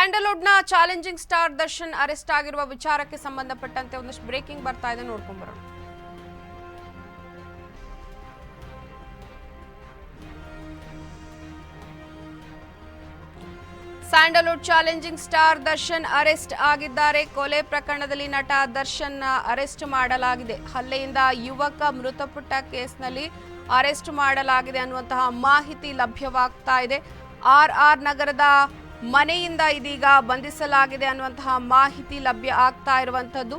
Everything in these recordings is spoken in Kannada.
ಸ್ಯಾಂಡಲ್ವುಡ್ನ ಚಾಲೆಂಜಿಂಗ್ ಸ್ಟಾರ್ ದರ್ಶನ್ ಅರೆಸ್ಟ್ ಆಗಿರುವ ವಿಚಾರಕ್ಕೆ ಸಂಬಂಧಪಟ್ಟಂತೆ ಒಂದಷ್ಟು ಬ್ರೇಕಿಂಗ್ ಬರ್ತಾ ಇದೆ, ನೋಡ್ಕೊಂಡು ಬರೋಣ. Sandalwood challenging star Darshan arrest ಆಗಿದ್ದಾರೆ. ಕೊಲೆ ಪ್ರಕರಣದಲ್ಲಿ ನಟ ದರ್ಶನ್ ಅರೆಸ್ಟ್ ಮಾಡಲಾಗಿದೆ. ಹಲ್ಲೆಯಿಂದ ಯುವಕ ಮೃತಪಟ್ಟ ಕೇಸ್ನಲ್ಲಿ ಅರೆಸ್ಟ್ ಮಾಡಲಾಗಿದೆ ಅನ್ನುವಂತಹ ಮಾಹಿತಿ ಲಭ್ಯವಾಗ್ತಾ ಇದೆ. ಆರ್ ನಗರದ ಮನೆಯಿಂದ ಇದೀಗ ಬಂಧಿಸಲಾಗಿದೆ ಅನ್ನುವಂತಹ ಮಾಹಿತಿ ಲಭ್ಯ ಆಗ್ತಾ ಇರುವಂತದ್ದು.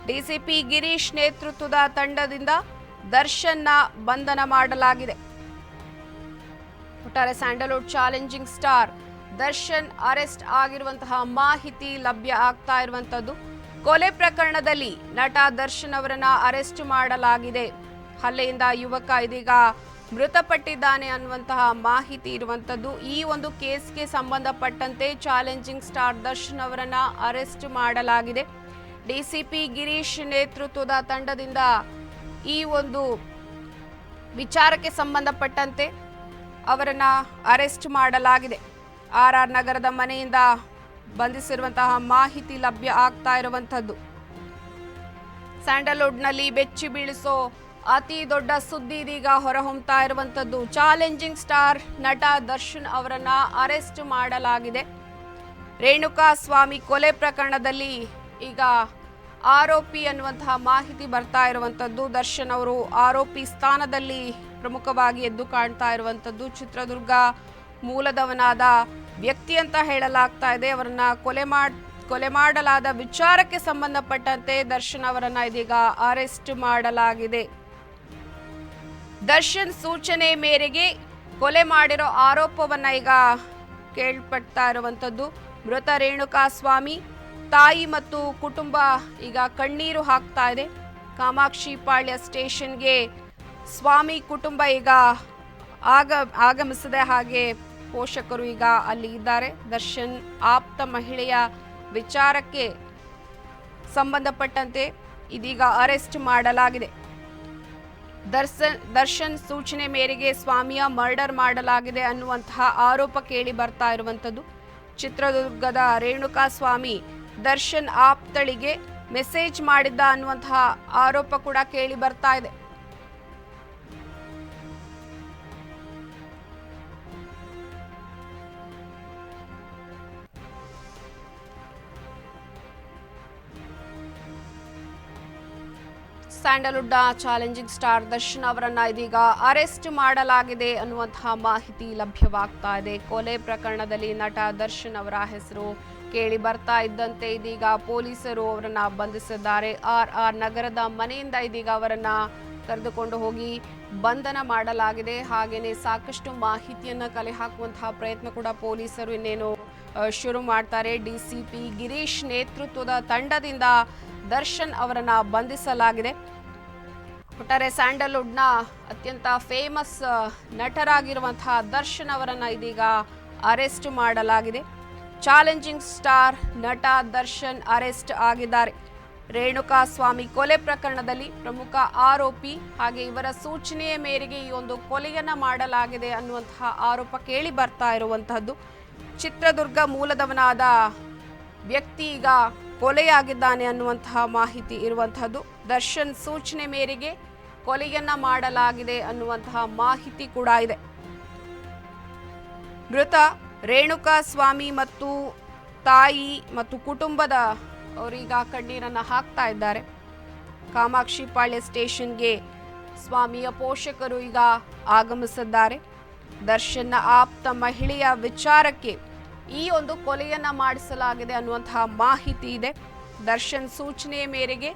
ಡಿಸಿಪಿ ಗಿರೀಶ್ ನೇತೃತ್ವದ ತಂಡದಿಂದ ದರ್ಶನ್ನ ಬಂಧನ ಮಾಡಲಾಗಿದೆ. ಒಟ್ಟಾರೆ Sandalwood challenging star Darshan arrest ಆಗಿರುವಂತಹ ಮಾಹಿತಿ ಲಭ್ಯ ಆಗ್ತಾ ಇರುವಂತದ್ದು. ಕೊಲೆ ಪ್ರಕರಣದಲ್ಲಿ ನಟ ದರ್ಶನ್ ಅವರನ್ನ ಅರೆಸ್ಟ್ ಮಾಡಲಾಗಿದೆ. ಹಲ್ಲೆಯಿಂದ ಯುವಕ ಇದೀಗ ಮೃತಪಟ್ಟಿದ್ದಾನೆ ಅನ್ನುವಂತಹ ಮಾಹಿತಿ ಇರುವಂತದ್ದು. ಈ ಒಂದು ಕೇಸ್ಗೆ ಸಂಬಂಧಪಟ್ಟಂತೆ ಚಾಲೆಂಜಿಂಗ್ ಸ್ಟಾರ್ ದರ್ಶನ್ ಅವರನ್ನ ಅರೆಸ್ಟ್ ಮಾಡಲಾಗಿದೆ. ಡಿಸಿಪಿ ಗಿರೀಶ್ ನೇತೃತ್ವದ ತಂಡದಿಂದ ಈ ಒಂದು ವಿಚಾರಕ್ಕೆ ಸಂಬಂಧಪಟ್ಟಂತೆ ಅವರನ್ನ ಅರೆಸ್ಟ್ ಮಾಡಲಾಗಿದೆ. ಆರ್ ನಗರದ ಮನೆಯಿಂದ ಬಂಧಿಸಿರುವಂತಹ ಮಾಹಿತಿ ಲಭ್ಯ ಆಗ್ತಾ ಇರುವಂತದ್ದು. ಸ್ಯಾಂಡಲ್ವುಡ್ನಲ್ಲಿ ಬೆಚ್ಚಿ ಬೀಳಿಸೋ ಅತಿ ದೊಡ್ಡ ಸುದ್ದಿ ಇದೀಗ ಹೊರಹೊಮ್ತಾ ಇರುವಂತದ್ದು. ಚಾಲೆಂಜಿಂಗ್ ಸ್ಟಾರ್ ನಟ ದರ್ಶನ್ ಅವರನ್ನ ಅರೆಸ್ಟ್ ಮಾಡಲಾಗಿದೆ. ರೇಣುಕಾ ಸ್ವಾಮಿ ಕೊಲೆ ಪ್ರಕರಣದಲ್ಲಿ ಈಗ ಆರೋಪಿ ಅನ್ನುವಂತಹ ಮಾಹಿತಿ ಬರ್ತಾ ಇರುವಂತದ್ದು. ದರ್ಶನ್ ಅವರು ಆರೋಪಿ ಸ್ಥಾನದಲ್ಲಿ ಪ್ರಮುಖವಾಗಿ ಎದ್ದು ಕಾಣ್ತಾ ಇರುವಂತದ್ದು. ಚಿತ್ರದುರ್ಗ ಮೂಲದವನಾದ ವ್ಯಕ್ತಿ ಅಂತ ಹೇಳಲಾಗ್ತಾ ಇದೆ. ಅವರನ್ನ ಕೊಲೆ ಮಾಡಲಾದ ವಿಚಾರಕ್ಕೆ ಸಂಬಂಧಪಟ್ಟಂತೆ ದರ್ಶನ್ ಅವರನ್ನ ಇದೀಗ ಅರೆಸ್ಟ್ ಮಾಡಲಾಗಿದೆ. ದರ್ಶನ್ ಸೂಚನೆ ಮೇರೆಗೆ ಕೊಲೆ ಮಾಡಿರೋ ಆರೋಪವನ್ನ ಈಗ ಕೇಳ್ಪಡ್ತಾ ಇರುವಂತದ್ದು. ಮೃತ ರೇಣುಕಾ ಸ್ವಾಮಿ ತಾಯಿ ಮತ್ತು ಕುಟುಂಬ ಈಗ ಕಣ್ಣೀರು ಹಾಕ್ತಾ ಇದೆ. ಕಾಮಾಕ್ಷಿ ಪಾಳ್ಯ ಸ್ಟೇಷನ್ಗೆ ಸ್ವಾಮಿ ಕುಟುಂಬ ಈಗ ಆಗಮಿಸಿದೆ. ಹಾಗೆ ಪೋಷಕರು ಈಗ ಅಲ್ಲಿ ಇದ್ದಾರೆ. ದರ್ಶನ್ ಆಪ್ತ ಮಹಿಳೆಯ ವಿಚಾರಕ್ಕೆ ಸಂಬಂಧಪಟ್ಟಂತೆ ಇದೀಗ ಅರೆಸ್ಟ್ ಮಾಡಲಾಗಿದೆ. ದರ್ಶನ್ ಸೂಚನೆ ಮೇರೆಗೆ ಸ್ವಾಮಿಯ ಮರ್ಡರ್ ಮಾಡಲಾಗಿದೆ ಅನ್ನುವಂತಹ ಆರೋಪ ಕೇಳಿ ಬರ್ತಾ ಇರುವಂತದ್ದು. ಚಿತ್ರದುರ್ಗದ ರೇಣುಕಾ ಸ್ವಾಮಿ ದರ್ಶನ್ ಆಪ್ತಳಿಗೆ ಮೆಸೇಜ್ ಮಾಡಿದ್ದ ಅನ್ನುವಂತಹ ಆರೋಪ ಕೂಡ ಕೇಳಿ ಬರ್ತಾ ಇದೆ. ಸ್ಯಾಂಡಲ್ವುಡ್ ಚಾಲೆಂಜಿಂಗ್ ಸ್ಟಾರ್ ದರ್ಶನ್ ಅವರನ್ನ ಇದೀಗ ಅರೆಸ್ಟ್ ಮಾಡಲಾಗಿದೆ ಅನ್ನುವಂತಹ ಮಾಹಿತಿ ಲಭ್ಯವಾಗ್ತಾ ಇದೆ. ಕೊಲೆ ಪ್ರಕರಣದಲ್ಲಿ ನಟ ದರ್ಶನ್ ಅವರ ಹೆಸರು ಕೇಳಿ ಬರ್ತಾ ಇದ್ದಂತೆ ಇದೀಗ ಪೊಲೀಸರು ಅವರನ್ನ ಬಂಧಿಸಿದ್ದಾರೆ. ಆರ್ ನಗರದ ಮನೆಯಿಂದ ಇದೀಗ ಅವರನ್ನ ಕರೆದುಕೊಂಡು ಹೋಗಿ ಬಂಧನ ಮಾಡಲಾಗಿದೆ. ಹಾಗೇನೆ ಸಾಕಷ್ಟು ಮಾಹಿತಿಯನ್ನ ಕಲೆ ಹಾಕುವಂತಹ ಪ್ರಯತ್ನ ಕೂಡ ಪೊಲೀಸರು ಇನ್ನೇನು ಶುರು ಮಾಡ್ತಾರೆ. ಡಿಸಿಪಿ ಗಿರೀಶ್ ನೇತೃತ್ವದ ತಂಡದಿಂದ ದರ್ಶನ್ ಅವರನ್ನ ಬಂಧಿಸಲಾಗಿದೆ. ಒಟ್ಟಾರೆ ಸ್ಯಾಂಡಲ್ವುಡ್ನ ಅತ್ಯಂತ ಫೇಮಸ್ ನಟರಾಗಿರುವಂತಹ ದರ್ಶನ್ ಅವರನ್ನ ಇದೀಗ ಅರೆಸ್ಟ್ ಮಾಡಲಾಗಿದೆ. ಚಾಲೆಂಜಿಂಗ್ ಸ್ಟಾರ್ ನಟ ದರ್ಶನ್ ಅರೆಸ್ಟ್ ಆಗಿದ್ದಾರೆ. ರೇಣುಕಾ ಸ್ವಾಮಿ ಕೊಲೆ ಪ್ರಕರಣದಲ್ಲಿ ಪ್ರಮುಖ ಆರೋಪಿ, ಹಾಗೆ ಇವರ ಸೂಚನೆಯ ಮೇರೆಗೆ ಈ ಒಂದು ಕೊಲೆಯನ್ನ ಮಾಡಲಾಗಿದೆ ಅನ್ನುವಂತಹ ಆರೋಪ ಕೇಳಿ ಬರ್ತಾ ಇರುವಂತಹದ್ದು. ಚಿತ್ರದುರ್ಗ ಮೂಲದವನಾದ ವ್ಯಕ್ತಿ ಈಗ ಕೊಲೆಯಾಗಿದ್ದಾನೆ ಅನ್ನುವಂತಹ ಮಾಹಿತಿ ಇರುವಂತಹದ್ದು. ದರ್ಶನ್ ಸೂಚನೆ ಮೇರೆಗೆ ಕೊಲೆಯನ್ನ ಮಾಡಲಾಗಿದೆ ಅನ್ನುವಂತಹ ಮಾಹಿತಿ ಕೂಡ ಇದೆ. ಮೃತ ರೇಣುಕಾ ಸ್ವಾಮಿ ಮತ್ತು ತಾಯಿ ಮತ್ತು ಕುಟುಂಬದ ಅವರೀಗ ಕಣ್ಣೀರನ್ನ ಹಾಕ್ತಾ ಇದ್ದಾರೆ. ಕಾಮಾಕ್ಷಿ ಪಾಳ್ಯ ಸ್ಟೇಷನ್ಗೆ ಸ್ವಾಮಿಯ ಪೋಷಕರು ಈಗ ಆಗಮಿಸಿದ್ದಾರೆ. ದರ್ಶನ್ನ ಆಪ್ತ ಮಹಿಳೆಯ ವಿಚಾರಕ್ಕೆ ಈ ಒಂದು ಕೊಲೆಯನ್ನ ಮಾಡಿಸಲಾಗಿದೆ ಅನ್ನುವಂತಹ ಮಾಹಿತಿ ಇದೆ. ದರ್ಶನ್ ಸೂಚನೆಯ ಮೇರೆಗೆ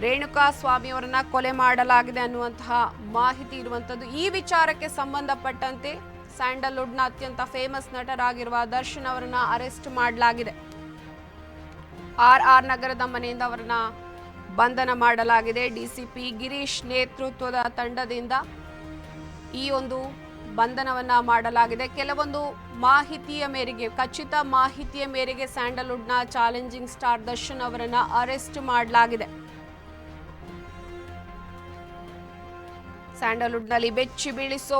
ರೇಣುಕಾ ಸ್ವಾಮಿ ಅವರನ್ನ ಕೊಲೆ ಮಾಡಲಾಗಿದೆ ಅನ್ನುವಂತಹ ಮಾಹಿತಿ ಇರುವಂತದ್ದು. ಈ ವಿಚಾರಕ್ಕೆ ಸಂಬಂಧಪಟ್ಟಂತೆ ಸ್ಯಾಂಡಲ್ವುಡ್ನ ಅತ್ಯಂತ ಫೇಮಸ್ ನಟರಾಗಿರುವ ದರ್ಶನ್ ಅವರನ್ನ ಅರೆಸ್ಟ್ ಮಾಡಲಾಗಿದೆ. ಆರ್ ನಗರದ ಮನೆಯಿಂದ ಅವರನ್ನ ಬಂಧನ ಮಾಡಲಾಗಿದೆ. ಡಿಸಿಪಿ ಗಿರೀಶ್ ನೇತೃತ್ವದ ತಂಡದಿಂದ ಈ ಒಂದು ಬಂಧನವನ್ನ ಮಾಡಲಾಗಿದೆ. ಕೆಲವೊಂದು ಮಾಹಿತಿಯ ಮೇರೆಗೆ, ಖಚಿತ ಮಾಹಿತಿಯ ಮೇರೆಗೆ ಸ್ಯಾಂಡಲ್ವುಡ್ನ ಚಾಲೆಂಜಿಂಗ್ ಸ್ಟಾರ್ ದರ್ಶನ್ ಅವರನ್ನ ಅರೆಸ್ಟ್ ಮಾಡಲಾಗಿದೆ. ಸ್ಯಾಂಡಲ್ವುಡ್ನಲ್ಲಿ ಬೆಚ್ಚಿ ಬೀಳಿಸೋ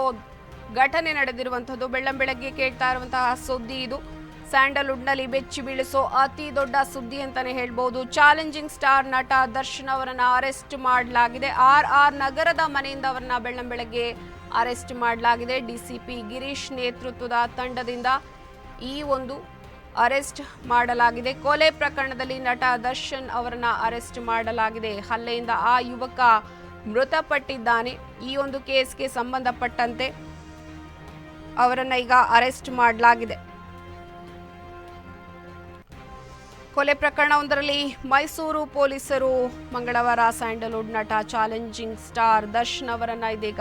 ಘಟನೆ ನಡೆದಿರುವಂತದ್ದು. ಬೆಳ್ಳಂಬೆಳಗ್ಗೆ ಕೇಳ್ತಾ ಇರುವಂತಹ ಸುದ್ದಿ ಇದು. ಸ್ಯಾಂಡಲ್ವುಡ್ನಲ್ಲಿ ಬೆಚ್ಚಿ ಬೀಳಿಸೋ ಅತಿ ದೊಡ್ಡ ಸುದ್ದಿ ಅಂತಾನೆ ಹೇಳ್ಬೋದು. ಚಾಲೆಂಜಿಂಗ್ ಸ್ಟಾರ್ ನಟ ದರ್ಶನ್ ಅವರನ್ನ ಅರೆಸ್ಟ್ ಮಾಡಲಾಗಿದೆ. RR ನಗರದ ಮನೆಯಿಂದ ಅವರನ್ನ ಬೆಳ್ಳಂಬೆಳಗ್ಗೆ ಅರೆಸ್ಟ್ ಮಾಡಲಾಗಿದೆ. ಡಿಸಿಪಿ ಗಿರೀಶ್ ನೇತೃತ್ವದ ತಂಡದಿಂದ ಈ ಒಂದು ಅರೆಸ್ಟ್ ಮಾಡಲಾಗಿದೆ. ಕೊಲೆ ಪ್ರಕರಣದಲ್ಲಿ ನಟ ದರ್ಶನ್ ಅವರನ್ನ ಅರೆಸ್ಟ್ ಮಾಡಲಾಗಿದೆ. ಹಲ್ಲೆಯಿಂದ ಆ ಯುವಕ ಮೃತಪಟ್ಟಿದ್ದಾನೆ. ಈ ಒಂದು ಕೇಸ್ಗೆ ಸಂಬಂಧಪಟ್ಟಂತೆ ಅವರನ್ನ ಈಗ ಅರೆಸ್ಟ್ ಮಾಡಲಾಗಿದೆ. ಕೊಲೆ ಪ್ರಕರಣವೊಂದರಲ್ಲಿ ಮೈಸೂರು ಪೊಲೀಸರು ಮಂಗಳವಾರ ಸ್ಯಾಂಡಲ್ವುಡ್ ನಟ ಚಾಲೆಂಜಿಂಗ್ ಸ್ಟಾರ್ ದರ್ಶನ್ ಅವರನ್ನ ಇದೀಗ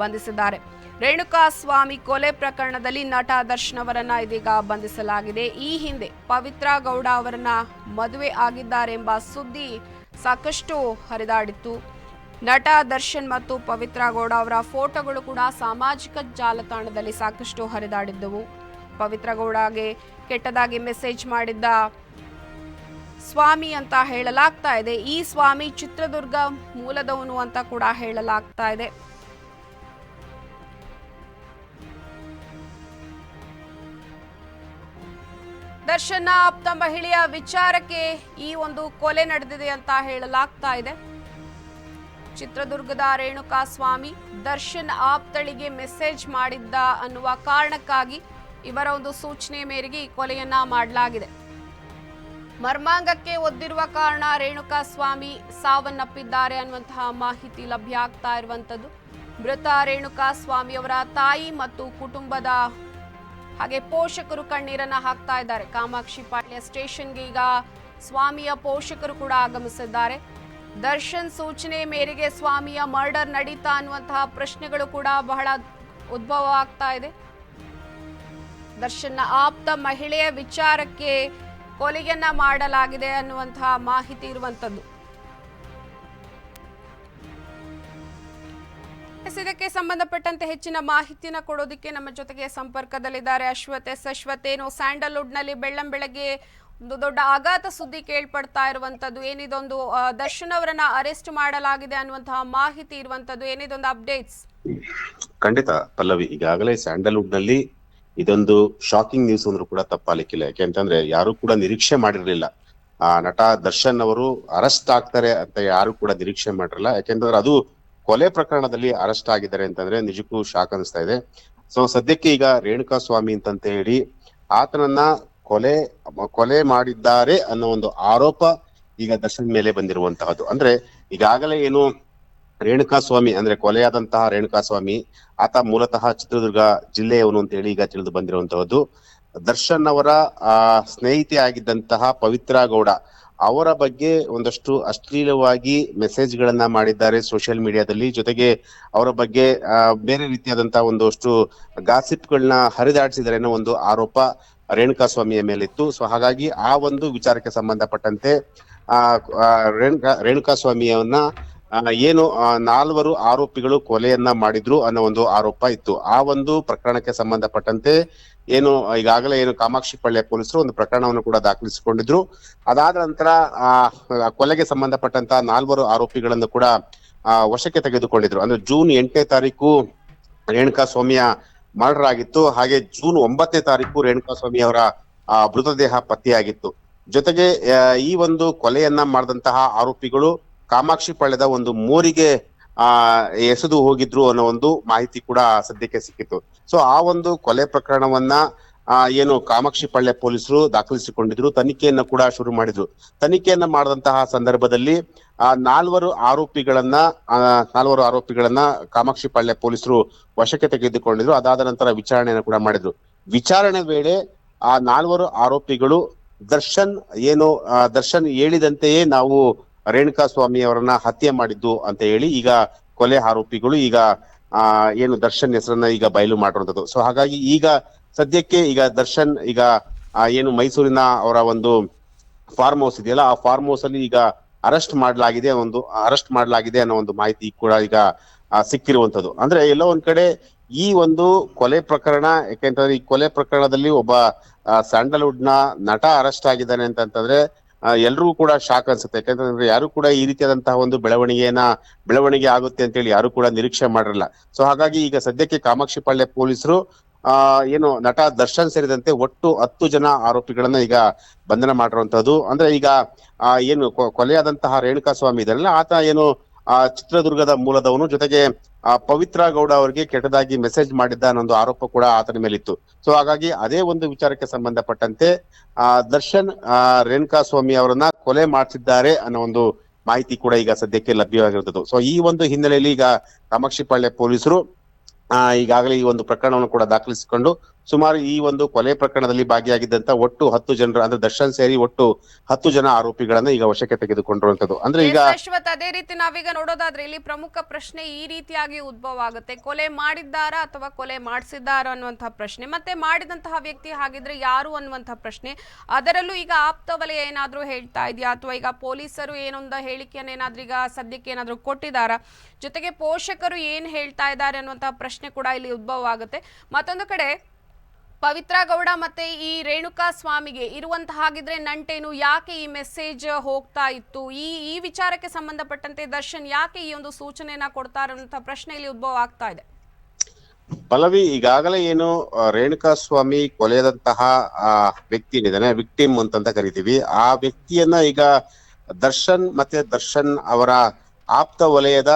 ಬಂಧಿಸಿದ್ದಾರೆ. ರೇಣುಕಾ ಸ್ವಾಮಿ ಕೊಲೆ ಪ್ರಕರಣದಲ್ಲಿ ನಟ ದರ್ಶನ್ ಅವರನ್ನ ಇದೀಗ ಬಂಧಿಸಲಾಗಿದೆ. ಈ ಹಿಂದೆ ಪವಿತ್ರ ಗೌಡ ಅವರನ್ನ ಮದುವೆ ಆಗಿದ್ದಾರೆ ಎಂಬ ಸುದ್ದಿ ಸಾಕಷ್ಟು ಹರಿದಾಡಿತ್ತು. ನಟ ದರ್ಶನ್ ಮತ್ತು ಪವಿತ್ರ ಗೌಡ ಅವರ ಫೋಟೋಗಳು ಕೂಡ ಸಾಮಾಜಿಕ ಜಾಲತಾಣದಲ್ಲಿ ಸಾಕಷ್ಟು ಹರಿದಾಡಿದ್ದವು. ಪವಿತ್ರ ಗೌಡಗೆ ಕೆಟ್ಟದಾಗಿ ಮೆಸೇಜ್ ಮಾಡಿದ್ದ ಸ್ವಾಮಿ ಅಂತ ಹೇಳಲಾಗ್ತಾ ಇದೆ. ಈ ಸ್ವಾಮಿ ಚಿತ್ರದುರ್ಗ ಮೂಲದವನು ಅಂತ ಕೂಡ ಹೇಳಲಾಗ್ತಾ ಇದೆ. ದರ್ಶನ್ನ ಆಪ್ತ ಮಹಿಳೆಯ ವಿಚಾರಕ್ಕೆ ಈ ಒಂದು ಕೊಲೆ ನಡೆದಿದೆ ಅಂತ ಹೇಳಲಾಗ್ತಾ ಇದೆ. ಚಿತ್ರದುರ್ಗದ ರೇಣುಕಾ ಸ್ವಾಮಿ ದರ್ಶನ್ ಆಪ್ತಳಿಗೆ ಮೆಸೇಜ್ ಮಾಡಿದ್ದ ಅನ್ನುವ ಕಾರಣಕ್ಕಾಗಿ ಇವರ ಒಂದು ಸೂಚನೆ ಮೇರೆಗೆ ಈ ಕೊಲೆಯನ್ನ ಮಾಡಲಾಗಿದೆ. ಮರ್ಮಾಂಗಕ್ಕೆ ಒದ್ದಿರುವ ಕಾರಣ ರೇಣುಕಾ ಸ್ವಾಮಿ ಸಾವನ್ನಪ್ಪಿದ್ದಾರೆ ಅನ್ನುವಂತಹ ಮಾಹಿತಿ ಲಭ್ಯ ಆಗ್ತಾ ಇರುವಂತದ್ದು. ಮೃತ ರೇಣುಕಾ ಸ್ವಾಮಿ ಅವರ ತಾಯಿ ಮತ್ತು ಕುಟುಂಬದ ಹಾಗೆ ಪೋಷಕರು ಕಣ್ಣೀರನ್ನ ಹಾಕ್ತಾ ಇದ್ದಾರೆ. ಕಾಮಾಕ್ಷಿ ಪಾಳ್ಯ ಸ್ಟೇಷನ್ಗೆ ಈಗ ಸ್ವಾಮಿಯ ಪೋಷಕರು ಕೂಡ ಆಗಮಿಸಿದ್ದಾರೆ. ದರ್ಶನ್ ಸೂಚನೆ ಮೇರೆಗೆ ಸ್ವಾಮಿಯ ಮರ್ಡರ್ ನಡೀತಾ ಅನ್ನುವಂತಹ ಪ್ರಶ್ನೆಗಳು ಕೂಡ ಬಹಳ ಉದ್ಭವ ಆಗ್ತಾ ಇದೆ. ದರ್ಶನ್ನ ಆಪ್ತ ಮಹಿಳೆಯ ವಿಚಾರಕ್ಕೆ ಕೊಲೆಯನ್ನ ಮಾಡಲಾಗಿದೆ ಅನ್ನುವಂತಹ ಮಾಹಿತಿ ಇರುವಂತದ್ದು. ಇದಕ್ಕೆ ಸಂಬಂಧಪಟ್ಟಂತೆ ಹೆಚ್ಚಿನ ಮಾಹಿತಿಯನ್ನ ಕೊಡೋದಕ್ಕೆ ನಮ್ಮ ಜೊತೆಗೆ ಸಂಪರ್ಕದಲ್ಲಿದ್ದಾರೆ ಅಶ್ವಥ್. ಏನು ಸ್ಯಾಂಡಲ್ವುಡ್ ನಲ್ಲಿ ಬೆಳ್ಳಂಬೆಳಗ್ಗೆ ಒಂದು ದೊಡ್ಡ ಆಘಾತ ಸುದ್ದಿ ಕೇಳ್ಪಡ್ತಾ ಇರುವಂತದ್ದು, ಏನಿದೊಂದು ದರ್ಶನ್ ಅವರನ್ನ ಅರೆಸ್ಟ್ ಮಾಡಲಾಗಿದೆ ಅನ್ನುವಂತಹ ಮಾಹಿತಿ ಇರುವಂತದ್ದು, ಏನಿದೊಂದು ಅಪ್ಡೇಟ್ಸ್? ಖಂಡಿತ ಪಲ್ಲವಿ, ಈಗಾಗಲೇ ಸ್ಯಾಂಡಲ್ವುಡ್ ನಲ್ಲಿ ಇದೊಂದು ಶಾಕಿಂಗ್ ನ್ಯೂಸ್ ಅಂದ್ರೂ ಕೂಡ ತಪ್ಪಾಲಿಕ್ಕಿಲ್ಲ. ಯಾಕೆಂತಂದ್ರೆ ಯಾರು ಕೂಡ ನಿರೀಕ್ಷೆ ಮಾಡಿರ್ಲಿಲ್ಲ ಆ ನಟ ದರ್ಶನ್ ಅವರು ಅರೆಸ್ಟ್ ಆಗ್ತಾರೆ ಅಂತ ಯಾರು ಕೂಡ ನಿರೀಕ್ಷೆ ಮಾಡಿರಲ್ಲ. ಯಾಕೆಂತಂದ್ರೆ ಅದು ಕೊಲೆ ಪ್ರಕರಣದಲ್ಲಿ ಅರೆಸ್ಟ್ ಆಗಿದ್ದಾರೆ ಅಂತಂದ್ರೆ ನಿಜಕ್ಕೂ ಶಾಕ್ ಅನಿಸ್ತಾ ಇದೆ. ಸೊ ಸದ್ಯಕ್ಕೆ ಈಗ ರೇಣುಕಾ ಸ್ವಾಮಿ ಅಂತ ಹೇಳಿ ಆತನನ್ನ ಕೊಲೆ ಮಾಡಿದ್ದಾರೆ ಅನ್ನೋ ಒಂದು ಆರೋಪ ಈಗ ದರ್ಶನ್ ಮೇಲೆ ಬಂದಿರುವಂತಹದ್ದು. ಅಂದ್ರೆ ಈಗಾಗಲೇ ಏನು ರೇಣುಕಾ ಸ್ವಾಮಿ ಅಂದ್ರೆ ಕೊಲೆಯಾದಂತಹ ರೇಣುಕಾ ಸ್ವಾಮಿ ಆತ ಮೂಲತಃ ಚಿತ್ರದುರ್ಗ ಜಿಲ್ಲೆಯವನು ಅಂತ ಹೇಳಿ ಈಗ ತಿಳಿದು ಬಂದಿರುವಂತಹದ್ದು. ದರ್ಶನ್ ಅವರ ಸ್ನೇಹಿತೆ ಆಗಿದ್ದಂತಹ ಪವಿತ್ರ ಗೌಡ ಅವರ ಬಗ್ಗೆ ಒಂದಷ್ಟು ಅಶ್ಲೀಲವಾಗಿ ಮೆಸೇಜ್ ಗಳನ್ನ ಮಾಡಿದ್ದಾರೆ ಸೋಷಿಯಲ್ ಮೀಡಿಯಾದಲ್ಲಿ. ಜೊತೆಗೆ ಅವರ ಬಗ್ಗೆ ಬೇರೆ ರೀತಿಯಾದಂತಹ ಒಂದಷ್ಟು ಗಾಸಿಪ್ ಗಳನ್ನ ಹರಿದಾಡಿಸಿದ್ದಾರೆ ಅನ್ನೋ ಒಂದು ಆರೋಪ ರೇಣುಕಾ ಸ್ವಾಮಿಯ ಮೇಲಿತ್ತು. ಸೊ ಹಾಗಾಗಿ ಆ ಒಂದು ವಿಚಾರಕ್ಕೆ ಸಂಬಂಧಪಟ್ಟಂತೆ ರೇಣುಕಾ ಸ್ವಾಮಿಯವನ್ನ ಏನು 4 ಆರೋಪಿಗಳು ಕೊಲೆಯನ್ನ ಮಾಡಿದ್ರು ಅನ್ನೋ ಒಂದು ಆರೋಪ ಇತ್ತು. ಆ ಒಂದು ಪ್ರಕರಣಕ್ಕೆ ಸಂಬಂಧಪಟ್ಟಂತೆ ಏನು ಈಗಾಗಲೇ ಏನು ಕಾಮಾಕ್ಷಿ ಪಾಳ್ಯ ಪೊಲೀಸರು ಒಂದು ಪ್ರಕರಣವನ್ನು ಕೂಡ ದಾಖಲಿಸಿಕೊಂಡಿದ್ರು. ಅದಾದ ನಂತರ ಕೊಲೆಗೆ ಸಂಬಂಧಪಟ್ಟಂತ 4 ಆರೋಪಿಗಳನ್ನು ಕೂಡ ವಶಕ್ಕೆ ತೆಗೆದುಕೊಂಡಿದ್ರು. ಅಂದ್ರೆ ಜೂನ್ 8ನೇ ತಾರೀಕು ರೇಣುಕಾ ಸ್ವಾಮಿಯ ಮರ್ಡರ್ ಆಗಿತ್ತು. ಹಾಗೆ ಜೂನ್ 9ನೇ ತಾರೀಕು ರೇಣುಕಾ ಸ್ವಾಮಿ ಅವರ ಮೃತದೇಹ ಪತ್ತೆಯಾಗಿತ್ತು. ಜೊತೆಗೆ ಈ ಒಂದು ಕೊಲೆಯನ್ನ ಮಾಡಿದಂತಹ ಆರೋಪಿಗಳು ಕಾಮಾಕ್ಷಿ ಪಾಳ್ಯದ ಒಂದು ಮೋರಿಗೆ ಎಸೆದು ಹೋಗಿದ್ರು ಅನ್ನೋ ಒಂದು ಮಾಹಿತಿ ಕೂಡ ಸದ್ಯಕ್ಕೆ ಸಿಕ್ಕಿತ್ತು. ಸೊ ಆ ಒಂದು ಕೊಲೆ ಪ್ರಕರಣವನ್ನ ಏನು ಕಾಮಾಕ್ಷಿ ಪಾಳ್ಯ ಪೊಲೀಸರು ದಾಖಲಿಸಿಕೊಂಡಿದ್ರು, ತನಿಖೆಯನ್ನ ಕೂಡ ಶುರು ಮಾಡಿದ್ರು. ತನಿಖೆಯನ್ನ ಮಾಡಿದಂತಹ ಸಂದರ್ಭದಲ್ಲಿ 4 ಆರೋಪಿಗಳನ್ನ ಕಾಮಾಕ್ಷಿ ಪಾಳ್ಯ ಪೊಲೀಸರು ವಶಕ್ಕೆ ತೆಗೆದುಕೊಂಡಿದ್ರು. ಅದಾದ ನಂತರ ವಿಚಾರಣೆಯನ್ನು ಕೂಡ ಮಾಡಿದ್ರು. ವಿಚಾರಣೆ ವೇಳೆ ಆ 4 ಆರೋಪಿಗಳು ದರ್ಶನ್ ಹೇಳಿದಂತೆಯೇ ನಾವು ರೇಣುಕಾ ಸ್ವಾಮಿ ಅವರನ್ನ ಹತ್ಯೆ ಮಾಡಿದ್ದು ಅಂತ ಹೇಳಿ ಈಗ ಕೊಲೆ ಆರೋಪಿಗಳು ಈಗ ಏನು ದರ್ಶನ್ ಹೆಸರನ್ನ ಈಗ ಬಯಲು ಮಾಡಿರುವಂತದ್ದು. ಸೊ ಹಾಗಾಗಿ ಈಗ ಸದ್ಯಕ್ಕೆ ಈಗ ದರ್ಶನ್ ಈಗ ಏನು ಮೈಸೂರಿನ ಅವರ ಒಂದು ಫಾರ್ಮ್ ಹೌಸ್ ಇದೆಯಲ್ಲ, ಆ ಫಾರ್ಮ್ ಹೌಸ್ ಅಲ್ಲಿ ಈಗ ಅರೆಸ್ಟ್ ಮಾಡಲಾಗಿದೆ ಅನ್ನೋ ಒಂದು ಮಾಹಿತಿ ಕೂಡ ಈಗ ಸಿಕ್ಕಿರುವಂತದ್ದು. ಅಂದ್ರೆ ಎಲ್ಲೋ ಒಂದ್ ಕಡೆ ಈ ಒಂದು ಕೊಲೆ ಪ್ರಕರಣ, ಯಾಕೆಂತಂದ್ರೆ ಈ ಕೊಲೆ ಪ್ರಕರಣದಲ್ಲಿ ಒಬ್ಬ ಸ್ಯಾಂಡಲ್ವುಡ್ ನ ನಟ ಅರೆಸ್ಟ್ ಆಗಿದ್ದಾನೆ ಅಂತಂದ್ರೆ ಎಲ್ರಿಗೂ ಕೂಡ ಶಾಕ್ ಅನ್ಸುತ್ತೆ. ಯಾಕಂತಂದ್ರೆ ಯಾರು ಕೂಡ ಈ ರೀತಿಯಾದಂತಹ ಒಂದು ಬೆಳವಣಿಗೆ ಆಗುತ್ತೆ ಅಂತ ಹೇಳಿ ಯಾರು ಕೂಡ ನಿರೀಕ್ಷೆ ಮಾಡಿರಲ್ಲ. ಸೊ ಹಾಗಾಗಿ ಈಗ ಸದ್ಯಕ್ಕೆ ಕಾಮಾಕ್ಷಿ ಪಾಳ್ಯ ಪೊಲೀಸರು ಏನು ನಟ ದರ್ಶನ್ ಸೇರಿದಂತೆ ಒಟ್ಟು 10 ಜನ ಆರೋಪಿಗಳನ್ನ ಈಗ ಬಂಧನ ಮಾಡಿರುವಂತದ್ದು. ಅಂದ್ರೆ ಈಗ ಏನು ಕೊಲೆಯಾದಂತಹ ರೇಣುಕಾ ಸ್ವಾಮಿ ಇದೆಲ್ಲ ಆತ ಏನು ಚಿತ್ರದುರ್ಗದ ಮೂಲದವನು, ಜೊತೆಗೆ ಪವಿತ್ರ ಗೌಡ ಅವರಿಗೆ ಕೆಟ್ಟದಾಗಿ ಮೆಸೇಜ್ ಮಾಡಿದ್ದ ಅನ್ನೋ ಆರೋಪ ಕೂಡ ಆತನ ಮೇಲಿತ್ತು. ಸೊ ಹಾಗಾಗಿ ಅದೇ ಒಂದು ವಿಚಾರಕ್ಕೆ ಸಂಬಂಧಪಟ್ಟಂತೆ ದರ್ಶನ್ ರೇಣುಕಾ ಸ್ವಾಮಿ ಅವರನ್ನ ಕೊಲೆ ಮಾಡ್ತಿದ್ದಾರೆ ಅನ್ನೋ ಒಂದು ಮಾಹಿತಿ ಕೂಡ ಈಗ ಸದ್ಯಕ್ಕೆ ಲಭ್ಯವಾಗಿರುತ್ತದೆ. ಸೊ ಈ ಒಂದು ಹಿನ್ನೆಲೆಯಲ್ಲಿ ಈಗ ಕಾಮಾಕ್ಷಿಪಾಳ್ಯ ಪೊಲೀಸರು ಈಗಾಗಲೇ ಈ ಒಂದು ಪ್ರಕರಣವನ್ನು ಕೂಡ ದಾಖಲಿಸಿಕೊಂಡು ಸುಮಾರು ಈ ಒಂದು ಕೊಲೆ ಪ್ರಕರಣದಲ್ಲಿ ಭಾಗಿಯಾಗಿದ್ದಂತ ಒಟ್ಟು 10 ಜನರು, ಅಂದ್ರೆ ದರ್ಶನ್ ಸೇರಿ ಒಟ್ಟು 10 ಜನ ಆರೋಪಿಗಳನ್ನ ಈಗ ವಶಕ್ಕೆ ತೆಗೆದುಕೊಂಡಿರುವಂತದ್ದು. ಅಂದ್ರೆ ಈಗ ಅದೇ ರೀತಿ ನಾವೀಗ ನೋಡೋದಾದ್ರೆ ಇಲ್ಲಿ ಪ್ರಮುಖ ಪ್ರಶ್ನೆ ಈ ರೀತಿಯಾಗಿ ಉದ್ಭವ ಆಗುತ್ತೆ. ಕೊಲೆ ಮಾಡಿದ್ದಾರಾ ಅಥವಾ ಕೊಲೆ ಮಾಡಿಸಿದ್ದಾರಾ ಅನ್ನುವಂತಹ ಪ್ರಶ್ನೆ, ಮತ್ತೆ ಮಾಡಿದಂತಹ ವ್ಯಕ್ತಿ ಹಾಗಿದ್ರೆ ಯಾರು ಅನ್ನುವಂತಹ ಪ್ರಶ್ನೆ. ಅದರಲ್ಲೂ ಈಗ ಆಪ್ತ ವಲಯ ಏನಾದ್ರೂ ಹೇಳ್ತಾ ಇದೆಯಾ ಅಥವಾ ಈಗ ಪೊಲೀಸರು ಏನೊಂದು ಹೇಳಿಕೆಯನ್ನು ಏನಾದ್ರೂ ಈಗ ಸದ್ಯಕ್ಕೆ ಏನಾದ್ರೂ ಕೊಟ್ಟಿದ್ದಾರಾ, ಜೊತೆಗೆ ಪೋಷಕರು ಏನ್ ಹೇಳ್ತಾ ಇದ್ದಾರೆ ಅನ್ನುವಂತಹ ಪ್ರಶ್ನೆ ಕೂಡ ಇಲ್ಲಿ ಉದ್ಭವ ಆಗುತ್ತೆ. ಮತ್ತೊಂದು ಕಡೆ ಪವಿತ್ರ ಗೌಡ ಮತ್ತೆ ಈ ರೇಣುಕಾ ಸ್ವಾಮಿಗೆ ಇರುವಂತಹ ಹಾಗಿದ್ರೆ ನಂಟೇನು, ಯಾಕೆ ಈ ಮೆಸೇಜ್ ಹೋಗ್ತಾ ಇತ್ತು, ಈ ವಿಚಾರಕ್ಕೆ ಸಂಬಂಧಪಟ್ಟಂತೆ ದರ್ಶನ್ ಯಾಕೆ ಈ ಒಂದು ಸೂಚನೆಯನ್ನ ಕೊಡ್ತಾರೆ ಅನ್ನುವಂಥ ಪ್ರಶ್ನೆ ಇಲ್ಲಿ ಉದ್ಭವ ಆಗ್ತಾ ಇದೆ. ಪಲ್ಲವಿ, ಈಗಾಗಲೇ ಏನು ರೇಣುಕಾ ಸ್ವಾಮಿ ಕೊಲೆಯಾದಂತಹ ವ್ಯಕ್ತಿ ಏನಿದ್ದಾನೆ, ವಿಕ್ಟಿಮ್ ಅಂತಂತ ಕರಿತೀವಿ, ಆ ವ್ಯಕ್ತಿಯನ್ನ ಈಗ ದರ್ಶನ್ ಅವರ ಆಪ್ತ ವಲಯದ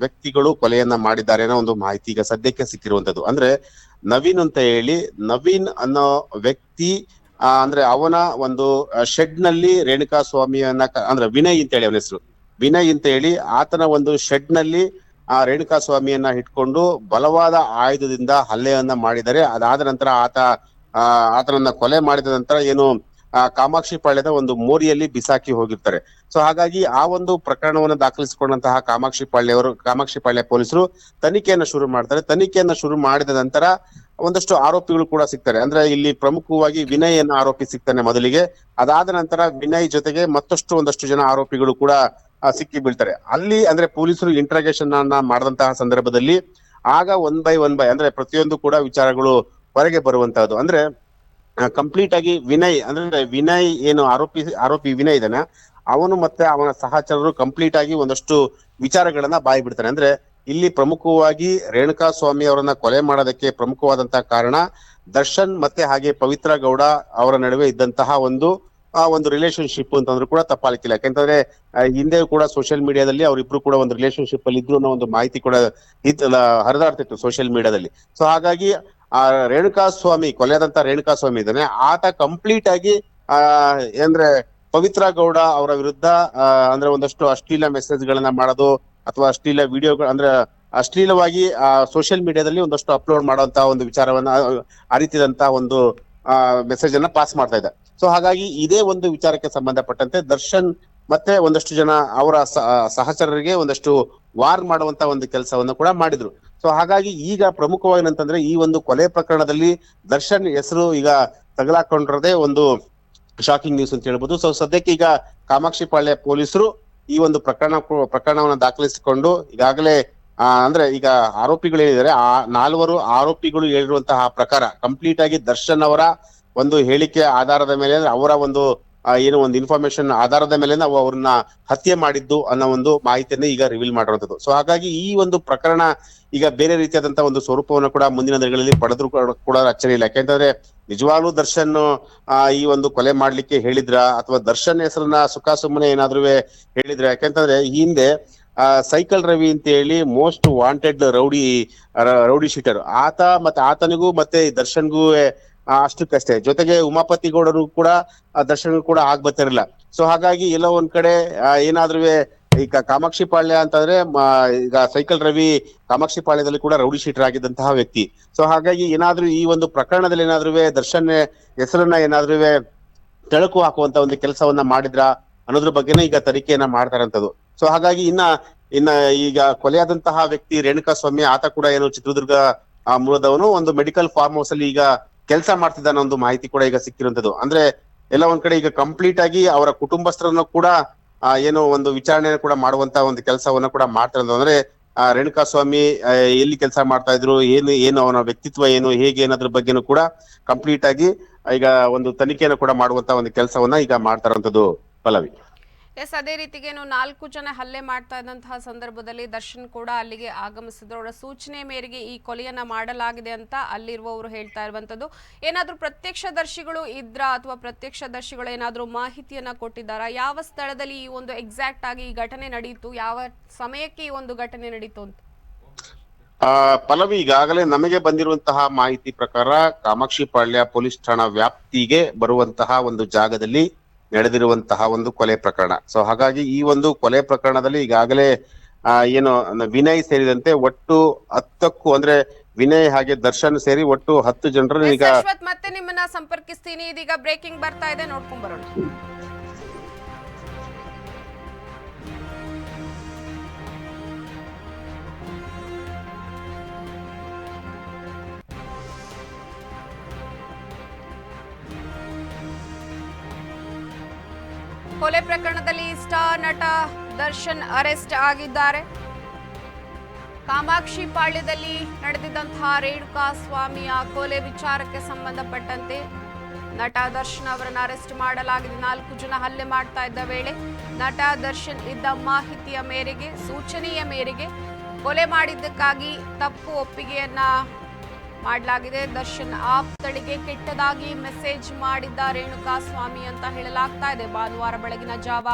ವ್ಯಕ್ತಿಗಳು ಕೊಲೆಯನ್ನ ಮಾಡಿದ್ದಾರೆ ಅನ್ನೋ ಒಂದು ಮಾಹಿತಿ ಈಗ ಸದ್ಯಕ್ಕೆ ಸಿಕ್ಕಿರುವಂತದ್ದು. ಅಂದ್ರೆ ನವೀನ್ ಅಂತ ಹೇಳಿ, ನವೀನ್ ಅನ್ನೋ ವ್ಯಕ್ತಿ ಅಂದ್ರೆ ಅವನ ಒಂದು ಶೆಡ್ ನಲ್ಲಿ ರೇಣುಕಾ ಸ್ವಾಮಿಯನ್ನ ಅಂದ್ರೆ ವಿನಯ್ ಅಂತ ಹೇಳಿ ಅವನ ಹೆಸರು, ವಿನಯ್ ಅಂತ ಹೇಳಿ ಆತನ ಒಂದು ಶೆಡ್ ನಲ್ಲಿ ರೇಣುಕಾ ಸ್ವಾಮಿಯನ್ನ ಇಟ್ಕೊಂಡು ಬಲವಾದ ಆಯುಧದಿಂದ ಹಲ್ಲೆಯನ್ನ ಮಾಡಿದರೆ. ಅದಾದ ನಂತರ ಆತನನ್ನ ಕೊಲೆ ಮಾಡಿದ ನಂತರ ಏನು ಕಾಮಾಕ್ಷಿಪಾಳ್ಯದ ಒಂದು ಮೋರಿಯಲ್ಲಿ ಬಿಸಾಕಿ ಹೋಗಿರ್ತಾರೆ. ಸೊ ಹಾಗಾಗಿ ಆ ಒಂದು ಪ್ರಕರಣವನ್ನು ದಾಖಲಿಸಿಕೊಂಡಂತಹ ಕಾಮಾಕ್ಷಿಪಾಳ್ಯ ಪೊಲೀಸರು ತನಿಖೆಯನ್ನ ಶುರು ಮಾಡ್ತಾರೆ. ತನಿಖೆಯನ್ನ ಶುರು ಮಾಡಿದ ನಂತರ ಒಂದಷ್ಟು ಆರೋಪಿಗಳು ಕೂಡ ಸಿಗ್ತಾರೆ. ಅಂದ್ರೆ ಇಲ್ಲಿ ಪ್ರಮುಖವಾಗಿ ವಿನಯ್ ಅನ್ನ ಆರೋಪಿ ಸಿಗ್ತಾನೆ ಮೊದಲಿಗೆ. ಅದಾದ ನಂತರ ವಿನಯ್ ಜೊತೆಗೆ ಒಂದಷ್ಟು ಜನ ಆರೋಪಿಗಳು ಕೂಡ ಸಿಕ್ಕಿ ಬೀಳ್ತಾರೆ. ಅಲ್ಲಿ ಅಂದ್ರೆ ಪೊಲೀಸರು ಇಂಟ್ರಾಗೇಷನ್ ಅನ್ನ ಮಾಡಿದಂತಹ ಸಂದರ್ಭದಲ್ಲಿ ಆಗ ಒನ್ ಬೈ ಅಂದ್ರೆ ಪ್ರತಿಯೊಂದು ಕೂಡ ವಿಚಾರಗಳು ಹೊರಗೆ ಬರುವಂತಹದ್ದು. ಅಂದ್ರೆ ಕಂಪ್ಲೀಟ್ ಆಗಿ ವಿನಯ್ ಏನು ಆರೋಪಿ ವಿನಯ್ ಇದಾನೆ, ಅವನು ಮತ್ತೆ ಅವನ ಸಹಚರರು ಕಂಪ್ಲೀಟ್ ಆಗಿ ಒಂದಷ್ಟು ವಿಚಾರಗಳನ್ನ ಬಾಯಿ ಬಿಡ್ತಾನೆ. ಅಂದ್ರೆ ಇಲ್ಲಿ ಪ್ರಮುಖವಾಗಿ ರೇಣುಕಾ ಸ್ವಾಮಿ ಅವರನ್ನ ಕೊಲೆ ಮಾಡೋದಕ್ಕೆ ಪ್ರಮುಖವಾದಂತಹ ಕಾರಣ ದರ್ಶನ್ ಮತ್ತೆ ಹಾಗೆ ಪವಿತ್ರ ಗೌಡ ಅವರ ನಡುವೆ ಇದ್ದಂತಹ ಒಂದು ರಿಲೇಶನ್ಶಿಪ್ ಅಂತಂದ್ರೂ ಕೂಡ ತಪ್ಪಾಲಿಕ್ಕಿಲ್ಲ. ಯಾಕಂತಂದ್ರೆ ಹಿಂದೆ ಕೂಡ ಸೋಷಿಯಲ್ ಮೀಡಿಯಾದಲ್ಲಿ ಅವರಿಬ್ರು ಕೂಡ ಒಂದು ರಿಲೇಶನ್ಶಿಪ್ ಅಲ್ಲಿ ಇದ್ರು ಅನ್ನೋ ಒಂದು ಮಾಹಿತಿ ಕೂಡ ಹರಿದಾಡ್ತಿತ್ತು ಸೋಷಿಯಲ್ ಮೀಡಿಯಾದಲ್ಲಿ. ಸೊ ಹಾಗಾಗಿ ಕೊಲೆಯಾದಂತ ರೇಣುಕಾ ಸ್ವಾಮಿ ಇದ್ದಾನೆ, ಆತ ಕಂಪ್ಲೀಟ್ ಆಗಿ ಅಂದ್ರೆ ಪವಿತ್ರ ಗೌಡ ಅವರ ವಿರುದ್ಧ ಅಂದ್ರೆ ಒಂದಷ್ಟು ಅಶ್ಲೀಲ ಮೆಸೇಜ್ ಗಳನ್ನ ಮಾಡೋದು ಅಥವಾ ಅಶ್ಲೀಲ ವಿಡಿಯೋಗಳು ಅಂದ್ರೆ ಅಶ್ಲೀಲವಾಗಿ ಸೋಷಿಯಲ್ ಮೀಡಿಯಾದಲ್ಲಿ ಒಂದಷ್ಟು ಅಪ್ಲೋಡ್ ಮಾಡುವಂತಹ ಒಂದು ವಿಚಾರವನ್ನ ಅರಿತಿದಂತ ಒಂದು ಮೆಸೇಜ್ ಅನ್ನ ಪಾಸ್ ಮಾಡ್ತಾ ಇದ್ದ. ಸೊ ಹಾಗಾಗಿ ಇದೇ ಒಂದು ವಿಚಾರಕ್ಕೆ ಸಂಬಂಧಪಟ್ಟಂತೆ ದರ್ಶನ್ ಮತ್ತೆ ಒಂದಷ್ಟು ಜನ ಅವರ ಸಹಚರರಿಗೆ ಒಂದಷ್ಟು ವಾರ್ ಮಾಡುವಂತ ಒಂದು ಕೆಲಸವನ್ನು ಕೂಡ ಮಾಡಿದ್ರು. ಸೊ ಹಾಗಾಗಿ ಈಗ ಪ್ರಮುಖವಾಗಿ ಏನಂತಂದ್ರೆ ಈ ಒಂದು ಕೊಲೆ ಪ್ರಕರಣದಲ್ಲಿ ದರ್ಶನ್ ಹೆಸರು ಈಗ ತಗಲಾಕೊಂಡಿರೋದೇ ಒಂದು ಶಾಕಿಂಗ್ ನ್ಯೂಸ್ ಅಂತ ಹೇಳ್ಬೋದು. ಸೊ ಸದ್ಯಕ್ಕೆ ಈಗ ಕಾಮಾಕ್ಷಿಪಾಳ್ಯ ಪೊಲೀಸರು ಈ ಒಂದು ಪ್ರಕರಣವನ್ನು ದಾಖಲಿಸಿಕೊಂಡು ಈಗಾಗಲೇ ಅಂದ್ರೆ ಈಗ ಆರೋಪಿಗಳು ಏನಿದ್ದಾರೆ ಆ 4 ಆರೋಪಿಗಳು ಹೇಳಿರುವಂತಹ ಪ್ರಕಾರ ಕಂಪ್ಲೀಟ್ ಆಗಿ ದರ್ಶನ್ ಅವರ ಒಂದು ಹೇಳಿಕೆ ಆಧಾರದ ಮೇಲೆ, ಅಂದ್ರೆ ಅವರ ಒಂದು ಏನು ಒಂದು ಇನ್ಫಾರ್ಮೇಶನ್ ಆಧಾರದ ಮೇಲೆ ನಾವು ಅವ್ರನ್ನ ಹತ್ಯೆ ಮಾಡಿದ್ದು ಅನ್ನೋ ಒಂದು ಮಾಹಿತಿಯನ್ನ ಈಗ ರಿವೀಲ್ ಮಾಡಿರುವಂತದ್ದು. ಸೊ ಹಾಗಾಗಿ ಈ ಒಂದು ಪ್ರಕರಣ ಈಗ ಬೇರೆ ರೀತಿಯಾದಂತಹ ಒಂದು ಸ್ವರೂಪವನ್ನು ಕೂಡ ಮುಂದಿನ ದಿನಗಳಲ್ಲಿ ಪಡೆದ್ರು ಕೂಡ ಅಚ್ಚರಿ ಇಲ್ಲ. ಯಾಕೆಂತಂದ್ರೆ ನಿಜವಾಗ್ಲೂ ದರ್ಶನ್ ಈ ಒಂದು ಕೊಲೆ ಮಾಡ್ಲಿಕ್ಕೆ ಹೇಳಿದ್ರ ಅಥವಾ ದರ್ಶನ್ ಹೆಸರನ್ನ ಸುಮ್ಮನೆ ಏನಾದ್ರೂ ಹೇಳಿದ್ರ? ಯಾಕೆಂತಂದ್ರೆ ಹಿಂದೆ ಸೈಕಲ್ ರವಿ ಅಂತ ಹೇಳಿ ಮೋಸ್ಟ್ ವಾಂಟೆಡ್ ರೌಡಿ ಶೀಟರ್ ಆತನಿಗೂ ಮತ್ತೆ ದರ್ಶನ್ಗೂ ಅಷ್ಟಕ್ಕಷ್ಟೇ, ಜೊತೆಗೆ ಉಮಾಪತಿ ಗೌಡರು ಕೂಡ ದರ್ಶನ್ ಕೂಡ ಬರ್ತಿರಲಿಲ್ಲ. ಸೊ ಹಾಗಾಗಿ ಎಲ್ಲೋ ಒಂದ್ ಕಡೆ ಏನಾದ್ರೂ ಈಗ ಕಾಮಾಕ್ಷಿಪಾಳ್ಯ ಅಂತಂದ್ರೆ ಈಗ ಸೈಕಲ್ ರವಿ ಕಾಮಾಕ್ಷಿಪಾಳ್ಯದಲ್ಲಿ ಕೂಡ ರೌಡಿ ಶೀಟರ್ ಆಗಿದ್ದಂತಹ ವ್ಯಕ್ತಿ. ಸೊ ಹಾಗಾಗಿ ಏನಾದ್ರೂ ಈ ಒಂದು ಪ್ರಕರಣದಲ್ಲಿ ಏನಾದ್ರೂ ದರ್ಶನ್ ಹೆಸರನ್ನ ಏನಾದ್ರೂ ತೆಳಕು ಹಾಕುವಂತ ಒಂದು ಕೆಲಸವನ್ನ ಮಾಡಿದ್ರ ಅನ್ನೋದ್ರ ಬಗ್ಗೆನೇ ಈಗ ತನಿಖೆಯನ್ನ ಮಾಡ್ತಾರಂತದ್ದು. ಸೊ ಹಾಗಾಗಿ ಇನ್ನ ಈಗ ಕೊಲೆಯಾದಂತಹ ವ್ಯಕ್ತಿ ರೇಣುಕಾ ಸ್ವಾಮಿ, ಆತ ಕೂಡ ಏನು ಚಿತ್ರದುರ್ಗ ಮೂಲದವನು, ಒಂದು ಮೆಡಿಕಲ್ ಫಾರ್ಮ್ ಹೌಸ್ ಅಲ್ಲಿ ಈಗ ಕೆಲಸ ಮಾಡ್ತಿದ್ದಾನ ಒಂದು ಮಾಹಿತಿ ಕೂಡ ಈಗ ಸಿಕ್ಕಿರುವಂತದ್ದು. ಅಂದ್ರೆ ಎಲ್ಲ ಒಂದ್ ಕಡೆ ಈಗ ಕಂಪ್ಲೀಟ್ ಆಗಿ ಅವರ ಕುಟುಂಬಸ್ಥರನ್ನು ಕೂಡ ಏನು ಒಂದು ವಿಚಾರಣೆ ಕೂಡ ಮಾಡುವಂತ ಒಂದು ಕೆಲಸವನ್ನ ಕೂಡ ಮಾಡ್ತಾ ಇರೋದು. ಅಂದ್ರೆ ರೇಣುಕಾ ಸ್ವಾಮಿ ಎಲ್ಲಿ ಕೆಲಸ ಮಾಡ್ತಾ ಇದ್ರು, ಏನು ಅವನ ವ್ಯಕ್ತಿತ್ವ ಏನು, ಹೇಗೆ ಏನಾದ್ರ ಬಗ್ಗೆನೂ ಕೂಡ ಕಂಪ್ಲೀಟ್ ಆಗಿ ಈಗ ಒಂದು ತನಿಖೆಯನ್ನು ಕೂಡ ಮಾಡುವಂತ ಒಂದು ಕೆಲಸವನ್ನ ಈಗ ಮಾಡ್ತಾ ಇರುವಂತದ್ದು ಪಲ್ಲವಿ. ಎಸ್, ಅದೇ ರೀತಿಗೇನು 4 ಜನ ಹಲ್ಲೆ ಮಾಡ್ತಾ ಇದ್ದಂತಹ ಸಂದರ್ಭದಲ್ಲಿ ದರ್ಶನ್ ಕೂಡ ಅಲ್ಲಿಗೆ ಆಗಮಿಸಿದ್ರು. ಅವರ ಸೂಚನೆ ಮೇರೆಗೆ ಈ ಕೊಲೆಯನ್ನ ಮಾಡಲಾಗಿದೆ ಅಂತ ಅಲ್ಲಿರುವವರು ಹೇಳ್ತಾ ಇರುವಂತದ್ದು. ಏನಾದ್ರೂ ಪ್ರತ್ಯಕ್ಷದರ್ಶಿಗಳು ಇದ್ರಾ ಅಥವಾ ಪ್ರತ್ಯಕ್ಷದರ್ಶಿಗಳು ಏನಾದ್ರೂ ಮಾಹಿತಿಯನ್ನ ಕೊಟ್ಟಿದ್ದಾರಾ? ಯಾವ ಸ್ಥಳದಲ್ಲಿ ಈ ಒಂದು ಎಕ್ಸಾಕ್ಟ್ ಆಗಿ ಈ ಘಟನೆ ನಡೆಯಿತು, ಯಾವ ಸಮಯಕ್ಕೆ ಈ ಒಂದು ಘಟನೆ ನಡೀತು ಅಂತ? ಪಲ್ಲವಿ, ಈಗಾಗಲೇ ನಮಗೆ ಬಂದಿರುವಂತಹ ಮಾಹಿತಿ ಪ್ರಕಾರ ಕಾಮಾಕ್ಷಿಪಾಳ್ಯ ಪೊಲೀಸ್ ಠಾಣಾ ವ್ಯಾಪ್ತಿಗೆ ಬರುವಂತಹ ಒಂದು ಜಾಗದಲ್ಲಿ ನಡೆದಿರುವಂತಹ ಒಂದು ಕೊಲೆ ಪ್ರಕರಣ. ಸೊ ಹಾಗಾಗಿ ಈ ಒಂದು ಕೊಲೆ ಪ್ರಕರಣದಲ್ಲಿ ಈಗಾಗಲೇ ಏನು ವಿನಯ್ ಸೇರಿದಂತೆ ಒಟ್ಟು 10ಕ್ಕೂ ಅಂದ್ರೆ ವಿನಯ್ ಹಾಗೆ ದರ್ಶನ್ ಸೇರಿ ಒಟ್ಟು 10 ಜನರನ್ನು ಈಗ ಮತ್ತೆ ನಿಮ್ಮನ್ನ ಸಂಪರ್ಕಿಸ್ತೀನಿ. ಇದೀಗ ಬ್ರೇಕಿಂಗ್ ಬರ್ತಾ ಇದೆ, ನೋಡ್ಕೊಂಡ್ ಬರೋಣ. ಕೊಲೆ ಪ್ರಕರಣದಲ್ಲಿ ಸ್ಟಾರ್ ನಟ ದರ್ಶನ್ ಅರೆಸ್ಟ್ ಆಗಿದ್ದಾರೆ. ಕಾಮಾಕ್ಷಿಪಾಳ್ಯದಲ್ಲಿ ನಡೆದಿದ್ದಂತಹ ರೇಣುಕಾ ಸ್ವಾಮಿಯ ಕೊಲೆ ವಿಚಾರಕ್ಕೆ ಸಂಬಂಧಪಟ್ಟಂತೆ ನಟ ದರ್ಶನ್ ಅವರನ್ನು ಅರೆಸ್ಟ್ ಮಾಡಲಾಗಿದೆ. 4 ಜನ ಹಲ್ಲೆ ಮಾಡ್ತಾ ಇದ್ದ ವೇಳೆ ನಟ ದರ್ಶನ್ ಇದ್ದ ಮಾಹಿತಿಯ ಮೇರೆಗೆ, ಸೂಚನೆಯ ಮೇರೆಗೆ ಕೊಲೆ ಮಾಡಿದ್ದಕ್ಕಾಗಿ ತಪ್ಪು ಒಪ್ಪಿಗೆಯನ್ನ ಮಾಡಲಾಗಿದೆ. ದರ್ಶನ್ ಆಪ್ತಳಿಗೆ ಕೆಟ್ಟದಾಗಿ ಮೆಸೇಜ್ ಮಾಡಿದ್ದ ರೇಣುಕಾ ಸ್ವಾಮಿ ಅಂತ ಹೇಳಲಾಗ್ತಾ ಇದೆ. ಭಾನುವಾರ ಬೆಳಗಿನ ಜಾವ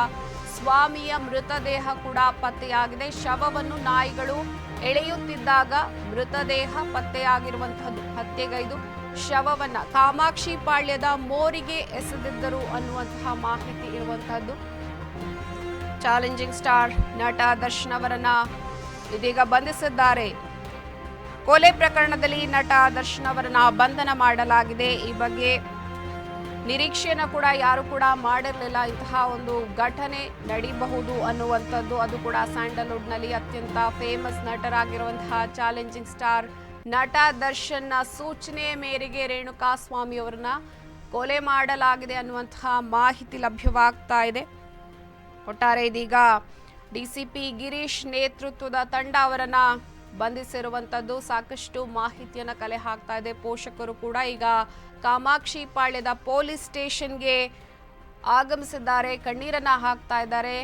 ಸ್ವಾಮಿಯ ಮೃತದೇಹ ಕೂಡ ಪತ್ತೆಯಾಗಿದೆ. ಶವವನ್ನು ನಾಯಿಗಳು ಎಳೆಯುತ್ತಿದ್ದಾಗ ಮೃತದೇಹ ಪತ್ತೆಯಾಗಿರುವಂತಹದ್ದು. ಹತ್ಯೆಗೈದು ಶವವನ್ನ ಕಾಮಾಕ್ಷಿಪಾಳ್ಯದ ಮೋರಿಗೆ ಎಸೆದಿದ್ದರು ಅನ್ನುವಂತಹ ಮಾಹಿತಿ ಇರುವಂತಹದ್ದು. ಚಾಲೆಂಜಿಂಗ್ ಸ್ಟಾರ್ ನಟ ದರ್ಶನ್ ಅವರನ್ನ ಇದೀಗ ಬಂಧಿಸಿದ್ದಾರೆ. ಕೊಲೆ ಪ್ರಕರಣದಲ್ಲಿ ನಟ ದರ್ಶನ್ ಅವರನ್ನ ಬಂಧನ ಮಾಡಲಾಗಿದೆ. ಈ ಬಗ್ಗೆ ನಿರೀಕ್ಷೆಯನ್ನು ಕೂಡ ಯಾರು ಕೂಡ ಮಾಡಿರಲಿಲ್ಲ. ಇಂತಹ ಒಂದು ಘಟನೆ ನಡೀಬಹುದು ಅನ್ನುವಂಥದ್ದು. ಅದು ಕೂಡ ಸ್ಯಾಂಡಲ್ವುಡ್ನಲ್ಲಿ ಅತ್ಯಂತ ಫೇಮಸ್ ನಟರಾಗಿರುವಂತಹ ಚಾಲೆಂಜಿಂಗ್ ಸ್ಟಾರ್ ನಟ ದರ್ಶನ್ನ ಸೂಚನೆಯ ಮೇರೆಗೆ ರೇಣುಕಾ ಸ್ವಾಮಿ ಅವರನ್ನ ಕೊಲೆ ಮಾಡಲಾಗಿದೆ ಅನ್ನುವಂತಹ ಮಾಹಿತಿ ಲಭ್ಯವಾಗ್ತಾ ಇದೆ. ಒಟ್ಟಾರೆ ಇದೀಗ ಡಿಸಿಪಿ ಗಿರೀಶ್ ನೇತೃತ್ವದ ತಂಡ ಅವರನ್ನ ಬಂಧಿಸಿರುವಂತದ್ದು. ಸಾಕಷ್ಟು ಮಾಹಿತಿಯನ್ನ ಕಲೆ ಹಾಕ್ತಾ ಇದೆ. ಪೋಷಕರು ಕೂಡ ಈಗ ಕಾಮಾಕ್ಷಿಪಾಳ್ಯದ ಪೊಲೀಸ್ ಸ್ಟೇಷನ್ಗೆ ಆಗಮಿಸಿದ್ದಾರೆ, ಕಣ್ಣೀರನ್ನ ಹಾಕ್ತಾ ಇದ್ದಾರೆ.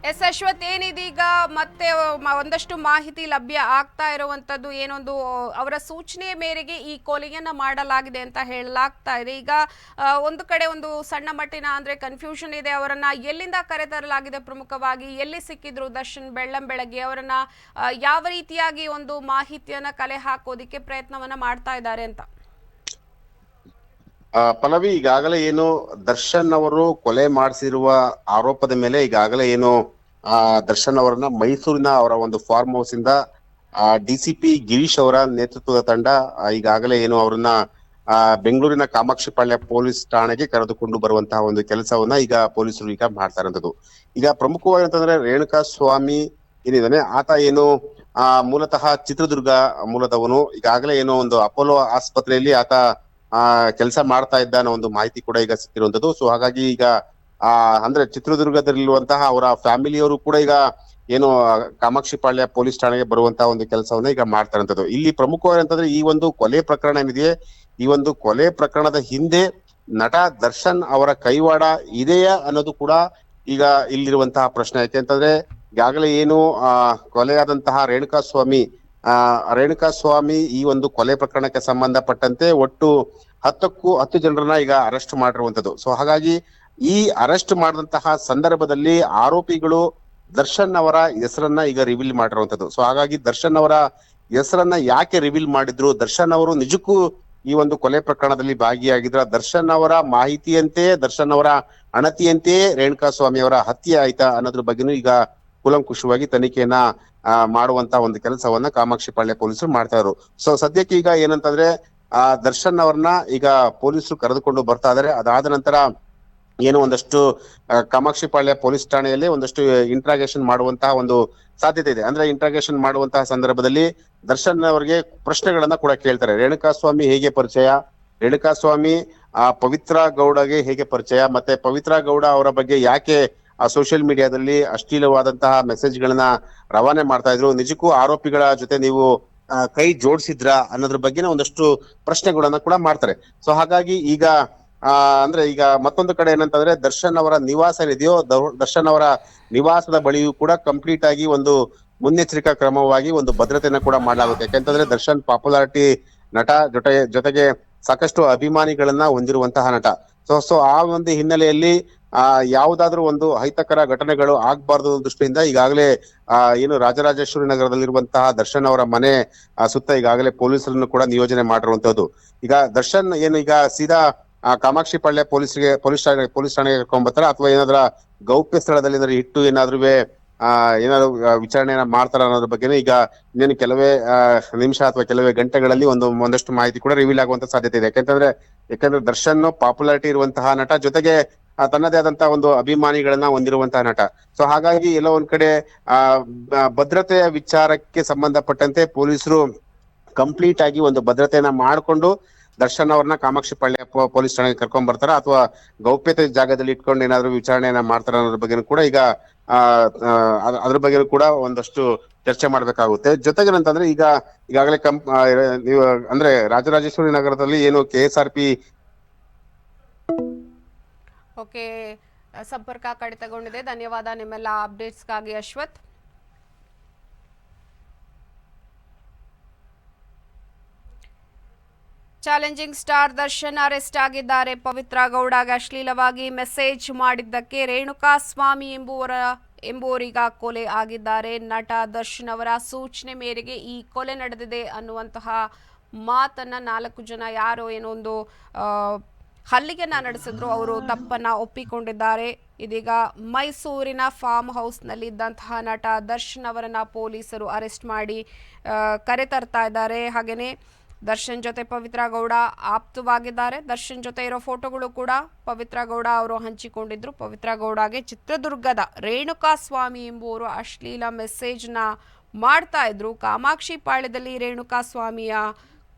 ಎಸ್ ಅಶ್ವಥ್, ಏನಿದೀಗ ಮತ್ತೆ ಒಂದಷ್ಟು ಮಾಹಿತಿ ಲಭ್ಯ ಆಗ್ತಾ ಇರುವಂತದ್ದು ಏನೊಂದು ಅವರ ಸೂಚನೆಯ ಮೇರೆಗೆ ಈ ಕೊಲೆಯನ್ನ ಮಾಡಲಾಗಿದೆ ಅಂತ ಹೇಳಲಾಗ್ತಾ ಇದೆ. ಈಗ ಒಂದು ಕಡೆ ಒಂದು ಸಣ್ಣ ಮಟ್ಟಿನ ಅಂದ್ರೆ ಕನ್ಫ್ಯೂಷನ್ ಇದೆ. ಅವರನ್ನ ಎಲ್ಲಿಂದ ಕರೆತರಲಾಗಿದೆ, ಪ್ರಮುಖವಾಗಿ ಎಲ್ಲಿ ಸಿಕ್ಕಿದ್ರು ದರ್ಶನ್ ಬೆಳ್ಳಂಬೆಳಗ್ಗೆ, ಅವರನ್ನ ಯಾವ ರೀತಿಯಾಗಿ ಒಂದು ಮಾಹಿತಿಯನ್ನ ಕಲೆ ಹಾಕೋದಿಕ್ಕೆ ಪ್ರಯತ್ನವನ್ನ ಮಾಡ್ತಾ ಇದ್ದಾರೆ ಅಂತ? ಪಲ್ಲವಿ, ಈಗಾಗಲೇ ಏನು ದರ್ಶನ್ ಅವರು ಕೊಲೆ ಮಾಡಿಸಿರುವ ಆರೋಪದ ಮೇಲೆ ಈಗಾಗಲೇ ಏನು ದರ್ಶನ್ ಅವರನ್ನ ಮೈಸೂರಿನ ಅವರ ಒಂದು ಫಾರ್ಮ್ ಹೌಸ್ ಇಂದ ಡಿಸಿಪಿ ಗಿರೀಶ್ ಅವರ ನೇತೃತ್ವದ ತಂಡ ಈಗಾಗಲೇ ಏನು ಅವರನ್ನ ಬೆಂಗಳೂರಿನ ಕಾಮಾಕ್ಷಿಪಾಳ್ಯ ಪೊಲೀಸ್ ಠಾಣೆಗೆ ಕರೆದುಕೊಂಡು ಬರುವಂತಹ ಒಂದು ಕೆಲಸವನ್ನ ಈಗ ಪೊಲೀಸರು ಈಗ ಮಾಡ್ತಾ ಇರೋದು. ಈಗ ಪ್ರಮುಖವಾಗಿ ಅಂತಂದ್ರೆ ರೇಣುಕಾ ಸ್ವಾಮಿ ಏನಿದಾನೆ ಆತ ಏನು ಮೂಲತಃ ಚಿತ್ರದುರ್ಗ ಮೂಲದವನು. ಈಗಾಗಲೇ ಏನೋ ಒಂದು ಅಪೋಲೋ ಆಸ್ಪತ್ರೆಯಲ್ಲಿ ಆತ ಕೆಲಸ ಮಾಡ್ತಾ ಇದ್ದ ಅನ್ನೋ ಒಂದು ಮಾಹಿತಿ ಕೂಡ ಈಗ ಸಿಕ್ಕಿರುವಂತದ್ದು. ಸೊ ಹಾಗಾಗಿ ಈಗ ಅಂದ್ರೆ ಚಿತ್ರದುರ್ಗದಲ್ಲಿರುವಂತಹ ಅವರ ಫ್ಯಾಮಿಲಿಯವರು ಕೂಡ ಈಗ ಏನು ಕಾಮಾಕ್ಷಿಪಾಳ್ಯ ಪೊಲೀಸ್ ಠಾಣೆಗೆ ಬರುವಂತಹ ಒಂದು ಕೆಲಸವನ್ನ ಈಗ ಮಾಡ್ತಾ ಇರುವಂತದ್ದು. ಇಲ್ಲಿ ಪ್ರಮುಖವಾಗಿ ಅಂತಂದ್ರೆ ಈ ಒಂದು ಕೊಲೆ ಪ್ರಕರಣ ಏನಿದೆ, ಈ ಒಂದು ಕೊಲೆ ಪ್ರಕರಣದ ಹಿಂದೆ ನಟ ದರ್ಶನ್ ಅವರ ಕೈವಾಡ ಇದೆಯಾ ಅನ್ನೋದು ಕೂಡ ಈಗ ಇಲ್ಲಿರುವಂತಹ ಪ್ರಶ್ನೆ. ಯಾಕೆಂತಂದ್ರೆ ಈಗಾಗಲೇ ಏನು ಕೊಲೆಯಾದಂತಹ ರೇಣುಕಾ ಸ್ವಾಮಿ ಈ ಒಂದು ಕೊಲೆ ಪ್ರಕರಣಕ್ಕೆ ಸಂಬಂಧಪಟ್ಟಂತೆ ಒಟ್ಟು 10ಕ್ಕೂ 10 ಜನರನ್ನ ಈಗ ಅರೆಸ್ಟ್ ಮಾಡಿರುವಂತದ್ದು. ಸೊ ಹಾಗಾಗಿ ಈ ಅರೆಸ್ಟ್ ಮಾಡಿದಂತಹ ಸಂದರ್ಭದಲ್ಲಿ ಆರೋಪಿಗಳು ದರ್ಶನ್ ಅವರ ಹೆಸರನ್ನ ಈಗ ರಿವೀಲ್ ಮಾಡಿರುವಂತದ್ದು. ಸೊ ಹಾಗಾಗಿ ದರ್ಶನ್ ಅವರ ಹೆಸರನ್ನ ಯಾಕೆ ರಿವೀಲ್ ಮಾಡಿದ್ರು, ದರ್ಶನ್ ಅವರು ನಿಜಕ್ಕೂ ಈ ಒಂದು ಕೊಲೆ ಪ್ರಕರಣದಲ್ಲಿ ಭಾಗಿಯಾಗಿದ್ರ, ದರ್ಶನ್ ಅವರ ಮಾಹಿತಿಯಂತೆ, ದರ್ಶನ್ ಅವರ ಅಣತಿಯಂತೆಯೇ ರೇಣುಕಾ ಸ್ವಾಮಿ ಅವರ ಹತ್ಯೆ ಆಯ್ತಾ ಅನ್ನೋದ್ರ ಬಗ್ಗೆನೂ ಈಗ ಕೂಲಂಕುಷವಾಗಿ ತನಿಖೆಯನ್ನ ಮಾಡುವಂತ ಒಂದು ಕೆಲಸವನ್ನ ಕಾಮಾಕ್ಷಿಪಾಳ್ಯ ಪೊಲೀಸರು ಮಾಡ್ತಾ ಇದ್ರು. ಸೊ ಸದ್ಯಕ್ಕೆ ಈಗ ಏನಂತಂದ್ರೆ ದರ್ಶನ್ ಅವ್ರನ್ನ ಈಗ ಪೊಲೀಸರು ಕರೆದುಕೊಂಡು ಬರ್ತಾ ಇದಾರೆ. ಅದಾದ ನಂತರ ಏನು ಒಂದಷ್ಟು ಕಾಮಾಕ್ಷಿಪಾಳ್ಯ ಪೊಲೀಸ್ ಠಾಣೆಯಲ್ಲಿ ಒಂದಷ್ಟು ಇಂಟ್ರಾಗೇಷನ್ ಮಾಡುವಂತಹ ಒಂದು ಸಾಧ್ಯತೆ ಇದೆ. ಅಂದ್ರೆ ಇಂಟ್ರಾಗೇಷನ್ ಮಾಡುವಂತಹ ಸಂದರ್ಭದಲ್ಲಿ ದರ್ಶನ್ ಅವರಿಗೆ ಪ್ರಶ್ನೆಗಳನ್ನ ಕೂಡ ಕೇಳ್ತಾರೆ. ರೇಣುಕಾ ಸ್ವಾಮಿ ಹೇಗೆ ಪರಿಚಯ, ರೇಣುಕಾ ಸ್ವಾಮಿ ಪವಿತ್ರ ಗೌಡಗೆ ಹೇಗೆ ಪರಿಚಯ, ಮತ್ತೆ ಪವಿತ್ರ ಗೌಡ ಅವರ ಬಗ್ಗೆ ಯಾಕೆ ಸೋಷಿಯಲ್ ಮೀಡಿಯಾದಲ್ಲಿ ಅಶ್ಲೀಲವಾದಂತಹ ಮೆಸೇಜ್ ಗಳನ್ನ ರವಾನೆ ಮಾಡ್ತಾ ಇದ್ರು, ನಿಜಕ್ಕೂ ಆರೋಪಿಗಳ ಜೊತೆ ನೀವು ಕೈ ಜೋಡಿಸಿದ್ರ ಅನ್ನೋದ್ರ ಬಗ್ಗೆನೇ ಒಂದಷ್ಟು ಪ್ರಶ್ನೆಗಳನ್ನ ಕೂಡ ಮಾಡ್ತಾರೆ. ಸೊ ಹಾಗಾಗಿ ಈಗ ಅಂದ್ರೆ ಈಗ ಮತ್ತೊಂದು ಕಡೆ ಏನಂತಂದ್ರೆ ದರ್ಶನ್ ಅವರ ನಿವಾಸ ಏನಿದೆಯೋ ದರ್ಶನ್ ಅವರ ನಿವಾಸದ ಬಳಿಯೂ ಕೂಡ ಕಂಪ್ಲೀಟ್ ಆಗಿ ಒಂದು ಮುನ್ನೆಚ್ಚರಿಕಾ ಕ್ರಮವಾಗಿ ಒಂದು ಭದ್ರತೆಯನ್ನ ಕೂಡ ಮಾಡಲಾಗುತ್ತೆ. ಯಾಕೆಂತಂದ್ರೆ ದರ್ಶನ್ ಪಾಪ್ಯುಲಾರಿಟಿ ನಟ ಜೊತೆಗೆ ಸಾಕಷ್ಟು ಅಭಿಮಾನಿಗಳನ್ನ ಹೊಂದಿರುವಂತಹ ನಟ. ಸೊ ಆ ಒಂದು ಹಿನ್ನೆಲೆಯಲ್ಲಿ ಯಾವುದಾದ್ರೂ ಒಂದು ಅಹಿತಕರ ಘಟನೆಗಳು ಆಗ್ಬಾರ್ದು ದೃಷ್ಟಿಯಿಂದ ಈಗಾಗಲೇ ಏನು ರಾಜರಾಜೇಶ್ವರಿ ನಗರದಲ್ಲಿರುವಂತಹ ದರ್ಶನ್ ಅವರ ಮನೆ ಸುತ್ತ ಈಗಾಗಲೇ ಪೊಲೀಸರನ್ನು ಕೂಡ ನಿಯೋಜನೆ ಮಾಡಿರುವಂತದ್ದು. ಈಗ ದರ್ಶನ್ ಏನು ಈಗ ಸೀದಾ ಕಾಮಾಕ್ಷಿ ಪಾಳ್ಯ ಪೊಲೀಸ್ ಠಾಣೆಗೆ ಕರ್ಕೊಂಡ್ ಬರ್ತಾರ ಅಥವಾ ಏನಾದ್ರ ಗೌಪ್ಯ ಸ್ಥಳದಲ್ಲಿ ಏನಾದ್ರು ಇಟ್ಟು ಏನಾದ್ರೂ ಏನಾದ್ರು ವಿಚಾರಣೆಯನ್ನ ಮಾಡ್ತಾರ ಅನ್ನೋದ್ರ ಬಗ್ಗೆ ಈಗ ಇನ್ನೇನು ಕೆಲವೇ ನಿಮಿಷ ಅಥವಾ ಕೆಲವೇ ಗಂಟೆಗಳಲ್ಲಿ ಒಂದಷ್ಟು ಮಾಹಿತಿ ಕೂಡ ರಿವೀಲ್ ಆಗುವಂತ ಸಾಧ್ಯತೆ ಇದೆ. ಯಾಕಂದ್ರೆ ದರ್ಶನ್ ಪಾಪ್ಯುಲಾರಿಟಿ ಇರುವಂತಹ ನಟ, ಜೊತೆಗೆ ತನ್ನದೇ ಆದಂತಹ ಒಂದು ಅಭಿಮಾನಿಗಳನ್ನ ಹೊಂದಿರುವಂತಹ ನಟ. ಸೊ ಹಾಗಾಗಿ ಎಲ್ಲೋ ಒಂದ್ ಕಡೆ ಭದ್ರತೆಯ ವಿಚಾರಕ್ಕೆ ಸಂಬಂಧಪಟ್ಟಂತೆ ಪೊಲೀಸರು ಕಂಪ್ಲೀಟ್ ಆಗಿ ಒಂದು ಭದ್ರತೆಯನ್ನ ಮಾಡಿಕೊಂಡು ದರ್ಶನ್ ಅವ್ರನ್ನ ಕಾಮಾಕ್ಷಿ ಪಾಳ್ಯ ಪೊಲೀಸ್ ಠಾಣೆಗೆ ಕರ್ಕೊಂಡ್ ಬರ್ತಾರ ಅಥವಾ ಗೌಪ್ಯತೆ ಜಾಗದಲ್ಲಿ ಇಟ್ಕೊಂಡು ಏನಾದ್ರು ವಿಚಾರಣೆಯನ್ನ ಮಾಡ್ತಾರ ಅನ್ನೋದ್ರ ಬಗ್ಗೆ ಕೂಡ ಈಗ ಅದ್ರ ಬಗ್ಗೆ ಕೂಡ ಒಂದಷ್ಟು ಚರ್ಚೆ ಮಾಡ್ಬೇಕಾಗುತ್ತೆ. ಜೊತೆಗೆ ಏನಂತಂದ್ರೆ ಈಗಾಗಲೇ ನೀವು ಅಂದ್ರೆ ರಾಜರಾಜೇಶ್ವರಿ ನಗರದಲ್ಲಿ ಏನು KSRP ಓಕೆ, ಸಂಪರ್ಕ ಕಡಿತಗೊಂಡಿದೆ. ಧನ್ಯವಾದ ನಿಮ್ಮೆಲ್ಲ ಅಪ್ಡೇಟ್ಸ್ಗಾಗಿ Ashwath. Challenging star Darshan arrest ಆಗಿದ್ದಾರೆ. ಪವಿತ್ರ ಗೌಡಗೆ ಅಶ್ಲೀಲವಾಗಿ ಮೆಸೇಜ್ ಮಾಡಿದ್ದಕ್ಕೆ ರೇಣುಕಾ ಸ್ವಾಮಿ ಎಂಬುವರೀಗ ಕೊಲೆ ಆಗಿದ್ದಾರೆ. ನಟ ದರ್ಶನ್ ಅವರ ಸೂಚನೆ ಮೇರೆಗೆ ಈ ಕೊಲೆ ನಡೆದಿದೆ ಅನ್ನುವಂತಹ ಮಾತನ್ನ 4 ಜನ ಯಾರೋ ಏನೋ ಒಂದು ಹಲ್ಲಿಗೆನ ನಡೆಸಿದ್ರು, ಅವರು ತಪ್ಪನ್ನ ಒಪ್ಪಿಕೊಂಡಿದ್ದಾರೆ. ಇದೀಗ ಮೈಸೂರಿನ ಫಾರ್ಮ್ ಹೌಸ್ನಲ್ಲಿ ಇದ್ದಂತಹ ನಟ ದರ್ಶನ್ ಅವರನ್ನ ಪೊಲೀಸರು ಅರೆಸ್ಟ್ ಮಾಡಿ ಕರೆತರ್ತಾ ಇದ್ದಾರೆ. ಹಾಗೇನೆ ದರ್ಶನ್ ಜೊತೆ ಪವಿತ್ರ ಗೌಡ ಆಪ್ತವಾಗಿದ್ದಾರೆ. ದರ್ಶನ್ ಜೊತೆ ಇರೋ ಫೋಟೋಗಳು ಕೂಡ ಪವಿತ್ರ ಗೌಡ ಅವರು ಹಂಚಿಕೊಂಡಿದ್ರು. ಪವಿತ್ರ ಗೌಡಗೆ ಚಿತ್ರದುರ್ಗದ ರೇಣುಕಾ ಸ್ವಾಮಿ ಎಂಬುವರು ಅಶ್ಲೀಲ ಮೆಸೇಜ್ನ ಮಾಡ್ತಾ ಇದ್ರು. ಕಾಮಾಕ್ಷಿ ಪಾಳ್ಯದಲ್ಲಿ ರೇಣುಕಾ ಸ್ವಾಮಿಯ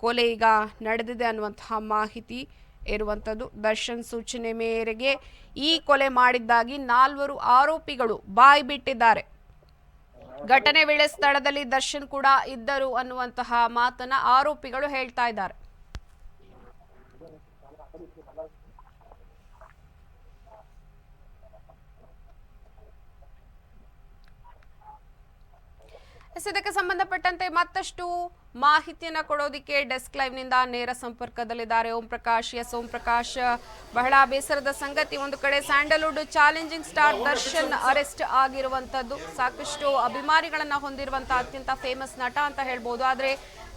ಕೊಲೆ ಈಗ ನಡೆದಿದೆ ಅನ್ನುವಂತಹ ಮಾಹಿತಿ ಇರುವಂಥದ್ದು. ದರ್ಶನ್ ಸೂಚನೆ ಮೇರೆಗೆ ಈ ಕೊಲೆ ಮಾಡಿದ್ದಾಗಿ 4 ಆರೋಪಿಗಳು ಬಾಯಿ ಬಿಟ್ಟಿದ್ದಾರೆ. ಘಟನೆ ವೇಳೆ ಸ್ಥಳದಲ್ಲಿ ದರ್ಶನ್ ಕೂಡ ಇದ್ದರು ಅನ್ನುವಂತಹ ಮಾತನ್ನ ಆರೋಪಿಗಳು ಹೇಳ್ತಾ ಇದ್ದಾರೆ. ಇದಕ್ಕೆ ಸಂಬಂಧಪಟ್ಟಂತೆ ಮತ್ತಷ್ಟು ಮಾಹಿತಿಯನ್ನ ಕೊಡೋದಿಕ್ಕೆ ಡೆಸ್ಕ್ ಲೈವ್ ನಿಂದ ನೇರ ಸಂಪರ್ಕದಲ್ಲಿದ್ದಾರೆ ಓಂ ಪ್ರಕಾಶ್. ಓಂ ಪ್ರಕಾಶ್, ಬಹಳ ಬೇಸರದ ಸಂಗತಿ, ಒಂದು ಕಡೆ Sandalwood challenging star Darshan arrest ಆಗಿರುವಂತದ್ದು, ಸಾಕಷ್ಟು ಅಭಿಮಾನಿಗಳನ್ನ ಹೊಂದಿರುವಂತಹ ಅತ್ಯಂತ ಫೇಮಸ್ ನಟ ಅಂತ ಹೇಳ್ಬೋದು. ಆದ್ರೆ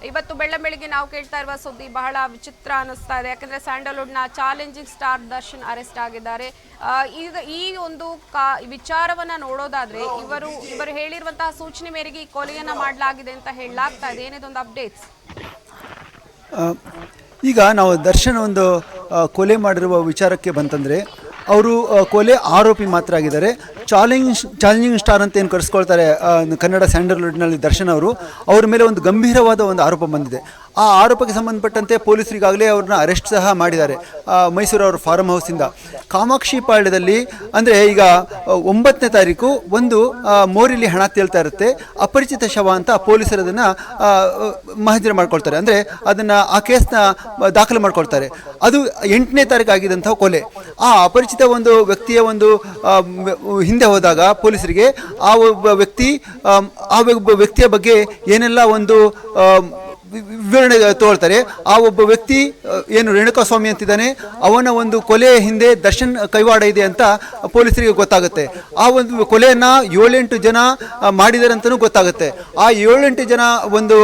ಇವತ್ತು ಬೆಳ್ಳಂಬೆಳಿಗ್ಗೆ ನಾವು ಕೇಳ್ತಾ ಇರುವ ಸುದ್ದಿ ಬಹಳ ವಿಚಿತ್ರ ಅನಿಸ್ತಾ ಇದೆ. ಯಾಕಂದ್ರೆ ಸ್ಯಾಂಡಲ್ವುಡ್ ನ ಚಾಲೆಂಜಿಂಗ್ ಸ್ಟಾರ್ ದರ್ಶನ್ ಅರೆಸ್ಟ್ ಆಗಿದ್ದಾರೆ. ಈಗ ಈ ಒಂದು ವಿಚಾರವನ್ನ ನೋಡೋದಾದ್ರೆ ಇವರು ಹೇಳಿರುವಂತಹ ಸೂಚನೆ ಮೇರೆಗೆ ಈ ಕೊಲೆಯನ್ನ ಮಾಡಲಾಗಿದೆ ಅಂತ ಹೇಳಲಾಗ್ತಾ ಇದೆ. ಏನಿದೊಂದು ಅಪ್ಡೇಟ್ಸ್? ಈಗ ನಾವು ದರ್ಶನ್ ಒಂದು ಕೊಲೆ ಮಾಡಿರುವ ವಿಚಾರಕ್ಕೆ ಬಂತಂದರೆ ಅವರು ಕೊಲೆ ಆರೋಪಿ ಮಾತ್ರ ಆಗಿದ್ದಾರೆ. ಚಾಲೆಂಜಿಂಗ್ ಸ್ಟಾರ್ ಅಂತ ಏನು ಕರೆಸ್ಕೊಳ್ತಾರೆ ಕನ್ನಡ ಸ್ಯಾಂಡಲ್ವುಡ್ನಲ್ಲಿ ದರ್ಶನ್ ಅವರು, ಅವ್ರ ಮೇಲೆ ಒಂದು ಗಂಭೀರವಾದ ಒಂದು ಆರೋಪ ಬಂದಿದೆ. ಆ ಆರೋಪಕ್ಕೆ ಸಂಬಂಧಪಟ್ಟಂತೆ ಪೊಲೀಸರಿಗಾಗಲೇ ಅವ್ರನ್ನ ಅರೆಸ್ಟ್ ಸಹ ಮಾಡಿದ್ದಾರೆ ಮೈಸೂರು ಅವ್ರ ಫಾರ್ಮ್ ಹೌಸಿಂದ. ಕಾಮಾಕ್ಷಿ ಪಾಳ್ಯದಲ್ಲಿ ಅಂದರೆ ಈಗ 9ನೇ ತಾರೀಕು ಒಂದು ಮೋರಿಲಿ ಹಣ ತೇಳ್ತಾ ಇರುತ್ತೆ, ಅಪರಿಚಿತ ಶವ ಅಂತ ಪೊಲೀಸರು ಅದನ್ನು ಮಾಹಿತಿ ಮಾಡ್ಕೊಳ್ತಾರೆ, ಅಂದರೆ ಅದನ್ನು ಆ ಕೇಸ್ನ ದಾಖಲು ಮಾಡ್ಕೊಳ್ತಾರೆ. ಅದು 8ನೇ ತಾರೀಕು ಆಗಿದ್ದಂಥ ಕೊಲೆ. ಆ ಅಪರಿಚಿತ ಒಂದು ವ್ಯಕ್ತಿಯ ಒಂದು ಹಿಂದೆ ಹೋದಾಗ ಪೊಲೀಸರಿಗೆ ಆ ಒಬ್ಬ ವ್ಯಕ್ತಿಯ ಬಗ್ಗೆ ಏನೆಲ್ಲ ಒಂದು ವಿವರಣೆ ತಗೊಳ್ತಾರೆ. ಆ ಒಬ್ಬ ವ್ಯಕ್ತಿ ಏನು ರೇಣುಕಾ ಸ್ವಾಮಿ ಅಂತಿದ್ದಾನೆ, ಅವನ ಒಂದು ಕೊಲೆಯ ಹಿಂದೆ ದರ್ಶನ್ ಕೈವಾಡ ಇದೆ ಅಂತ ಪೊಲೀಸರಿಗೆ ಗೊತ್ತಾಗುತ್ತೆ. ಆ ಒಂದು ಕೊಲೆಯನ್ನು 7-8 ಜನ ಮಾಡಿದ್ದಾರೆ ಅಂತಲೂ ಗೊತ್ತಾಗುತ್ತೆ. ಆ 7-8 ಜನ ಒಂದು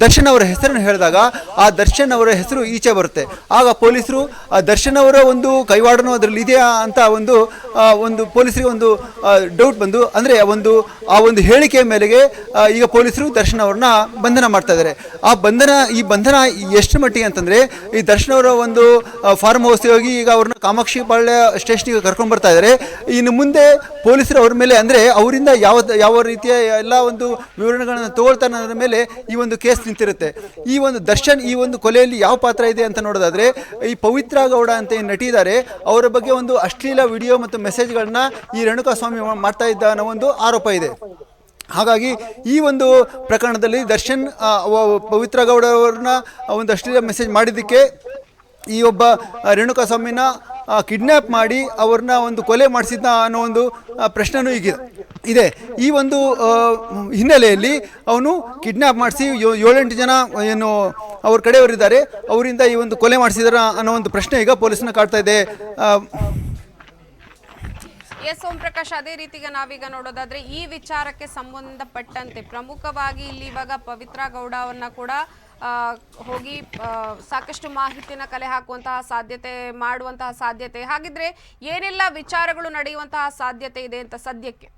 ದರ್ಶನ್ ಅವರ ಹೆಸರನ್ನು ಹೇಳಿದಾಗ ಆ ದರ್ಶನ್ ಅವರ ಹೆಸರು ಈಚೆ ಬರುತ್ತೆ. ಆಗ ಪೊಲೀಸರು ದರ್ಶನ್ ಅವರ ಒಂದು ಕೈವಾಡನೂ ಅದರಲ್ಲಿ ಇದೆಯಾ ಅಂತ ಒಂದು ಪೊಲೀಸರಿಗೆ ಒಂದು ಡೌಟ್ ಬಂದು, ಅಂದರೆ ಆ ಒಂದು ಹೇಳಿಕೆಯ ಮೇಲೆಗೆ ಈಗ ಪೊಲೀಸರು ದರ್ಶನ್ ಅವ್ರನ್ನ ಬಂಧನ ಮಾಡ್ತಾ ಇದ್ದಾರೆ. ಈ ಬಂಧನ ಎಷ್ಟು ಮಟ್ಟಿಗೆ ಅಂತಂದರೆ, ಈ ದರ್ಶನ್ ಅವರ ಒಂದು ಫಾರ್ಮ್ ಹೌಸ್ಗೆ ಹೋಗಿ ಈಗ ಅವ್ರನ್ನ ಕಾಮಾಕ್ಷಿ ಪಾಳ್ಯ ಸ್ಟೇಷನ್ಗೆ ಕರ್ಕೊಂಡು ಬರ್ತಾ ಇದ್ದಾರೆ. ಇನ್ನು ಮುಂದೆ ಪೊಲೀಸರು ಅವ್ರ ಮೇಲೆ, ಅಂದರೆ ಅವರಿಂದ ಯಾವ ರೀತಿಯ ಎಲ್ಲ ಒಂದು ವಿವರಣೆಗಳನ್ನು ತಗೊಳ್ತಾರೆ ಅನ್ನೋದ್ರ ಮೇಲೆ ಈ ಒಂದು ಕೇಸ್ ನಿಂತಿರುತ್ತೆ. ಈ ಒಂದು ದರ್ಶನ್ ಈ ಒಂದು ಕೊಲೆಯಲ್ಲಿ ಯಾವ ಪಾತ್ರ ಇದೆ ಅಂತ ನೋಡೋದಾದರೆ, ಈ ಪವಿತ್ರ ಗೌಡ ಅಂತ ಏನು ನಟಿ ಇದ್ದಾರೆ ಅವರ ಬಗ್ಗೆ ಒಂದು ಅಶ್ಲೀಲ ವಿಡಿಯೋ ಮತ್ತು ಮೆಸೇಜ್ಗಳನ್ನ ಈ ರೇಣುಕಾ ಸ್ವಾಮಿ ಮಾಡ್ತಾ ಇದ್ದ ಅನ್ನೋ ಒಂದು ಆರೋಪ ಇದೆ. ಹಾಗಾಗಿ ಈ ಒಂದು ಪ್ರಕರಣದಲ್ಲಿ ದರ್ಶನ್ ಪವಿತ್ರ ಗೌಡ ಅವ್ರನ್ನ ಒಂದು ಅಶ್ಲೀಲ ಮೆಸೇಜ್ ಮಾಡಿದ್ದಕ್ಕೆ ಈ ಒಬ್ಬ ರೇಣುಕಾಸ್ವಾಮಿನ ಕಿಡ್ನ್ಯಾಪ್ ಮಾಡಿ ಅವ್ರನ್ನ ಒಂದು ಕೊಲೆ ಮಾಡಿಸಿದ್ದ ಅನ್ನೋ ಒಂದು ಪ್ರಶ್ನೆನೂ ಈಗ ಇದೆ. ಈ ಒಂದು ಹಿನ್ನೆಲೆಯಲ್ಲಿ ಅವನು ಕಿಡ್ನ್ಯಾಪ್ ಮಾಡಿಸಿ 7-8 ಜನ ಏನು ಅವ್ರ ಕಡೆಯವರಿದ್ದಾರೆ, ಅವರಿಂದ ಈ ಒಂದು ಕೊಲೆ ಮಾಡಿಸಿದಾರ ಅನ್ನೋ ಒಂದು ಪ್ರಶ್ನೆ ಈಗ ಪೊಲೀಸ್ನ ಕಾಡ್ತಾ ಇದೆ. ಎಸ್ ಓಂ ಪ್ರಕಾಶ್, ಅದೇ ರೀತಿಗೆ ನಾವೀಗ ನೋಡೋದಾದ್ರೆ ಈ ವಿಚಾರಕ್ಕೆ ಸಂಬಂಧಪಟ್ಟಂತೆ ಪ್ರಮುಖವಾಗಿ ಇಲ್ಲಿ ಇವಾಗ ಪವಿತ್ರ ಗೌಡ ಅವನ್ನ ಕೂಡ ಹೋಗಿ ಸಾಕಷ್ಟು ಮಾಹಿತಿನ ಕಲೆ ಹಾಕುವಂತಹ ಸಾಧ್ಯತೆ, ಮಾಡುವಂತಹ ಸಾಧ್ಯತೆ, ಹಾಗಿದ್ರೆ ಏನೆಲ್ಲ ವಿಚಾರಗಳು ನಡೆಯುವಂತಹ ಸಾಧ್ಯತೆ ಇದೆ ಅಂತ ಸದ್ಯಕ್ಕೆ?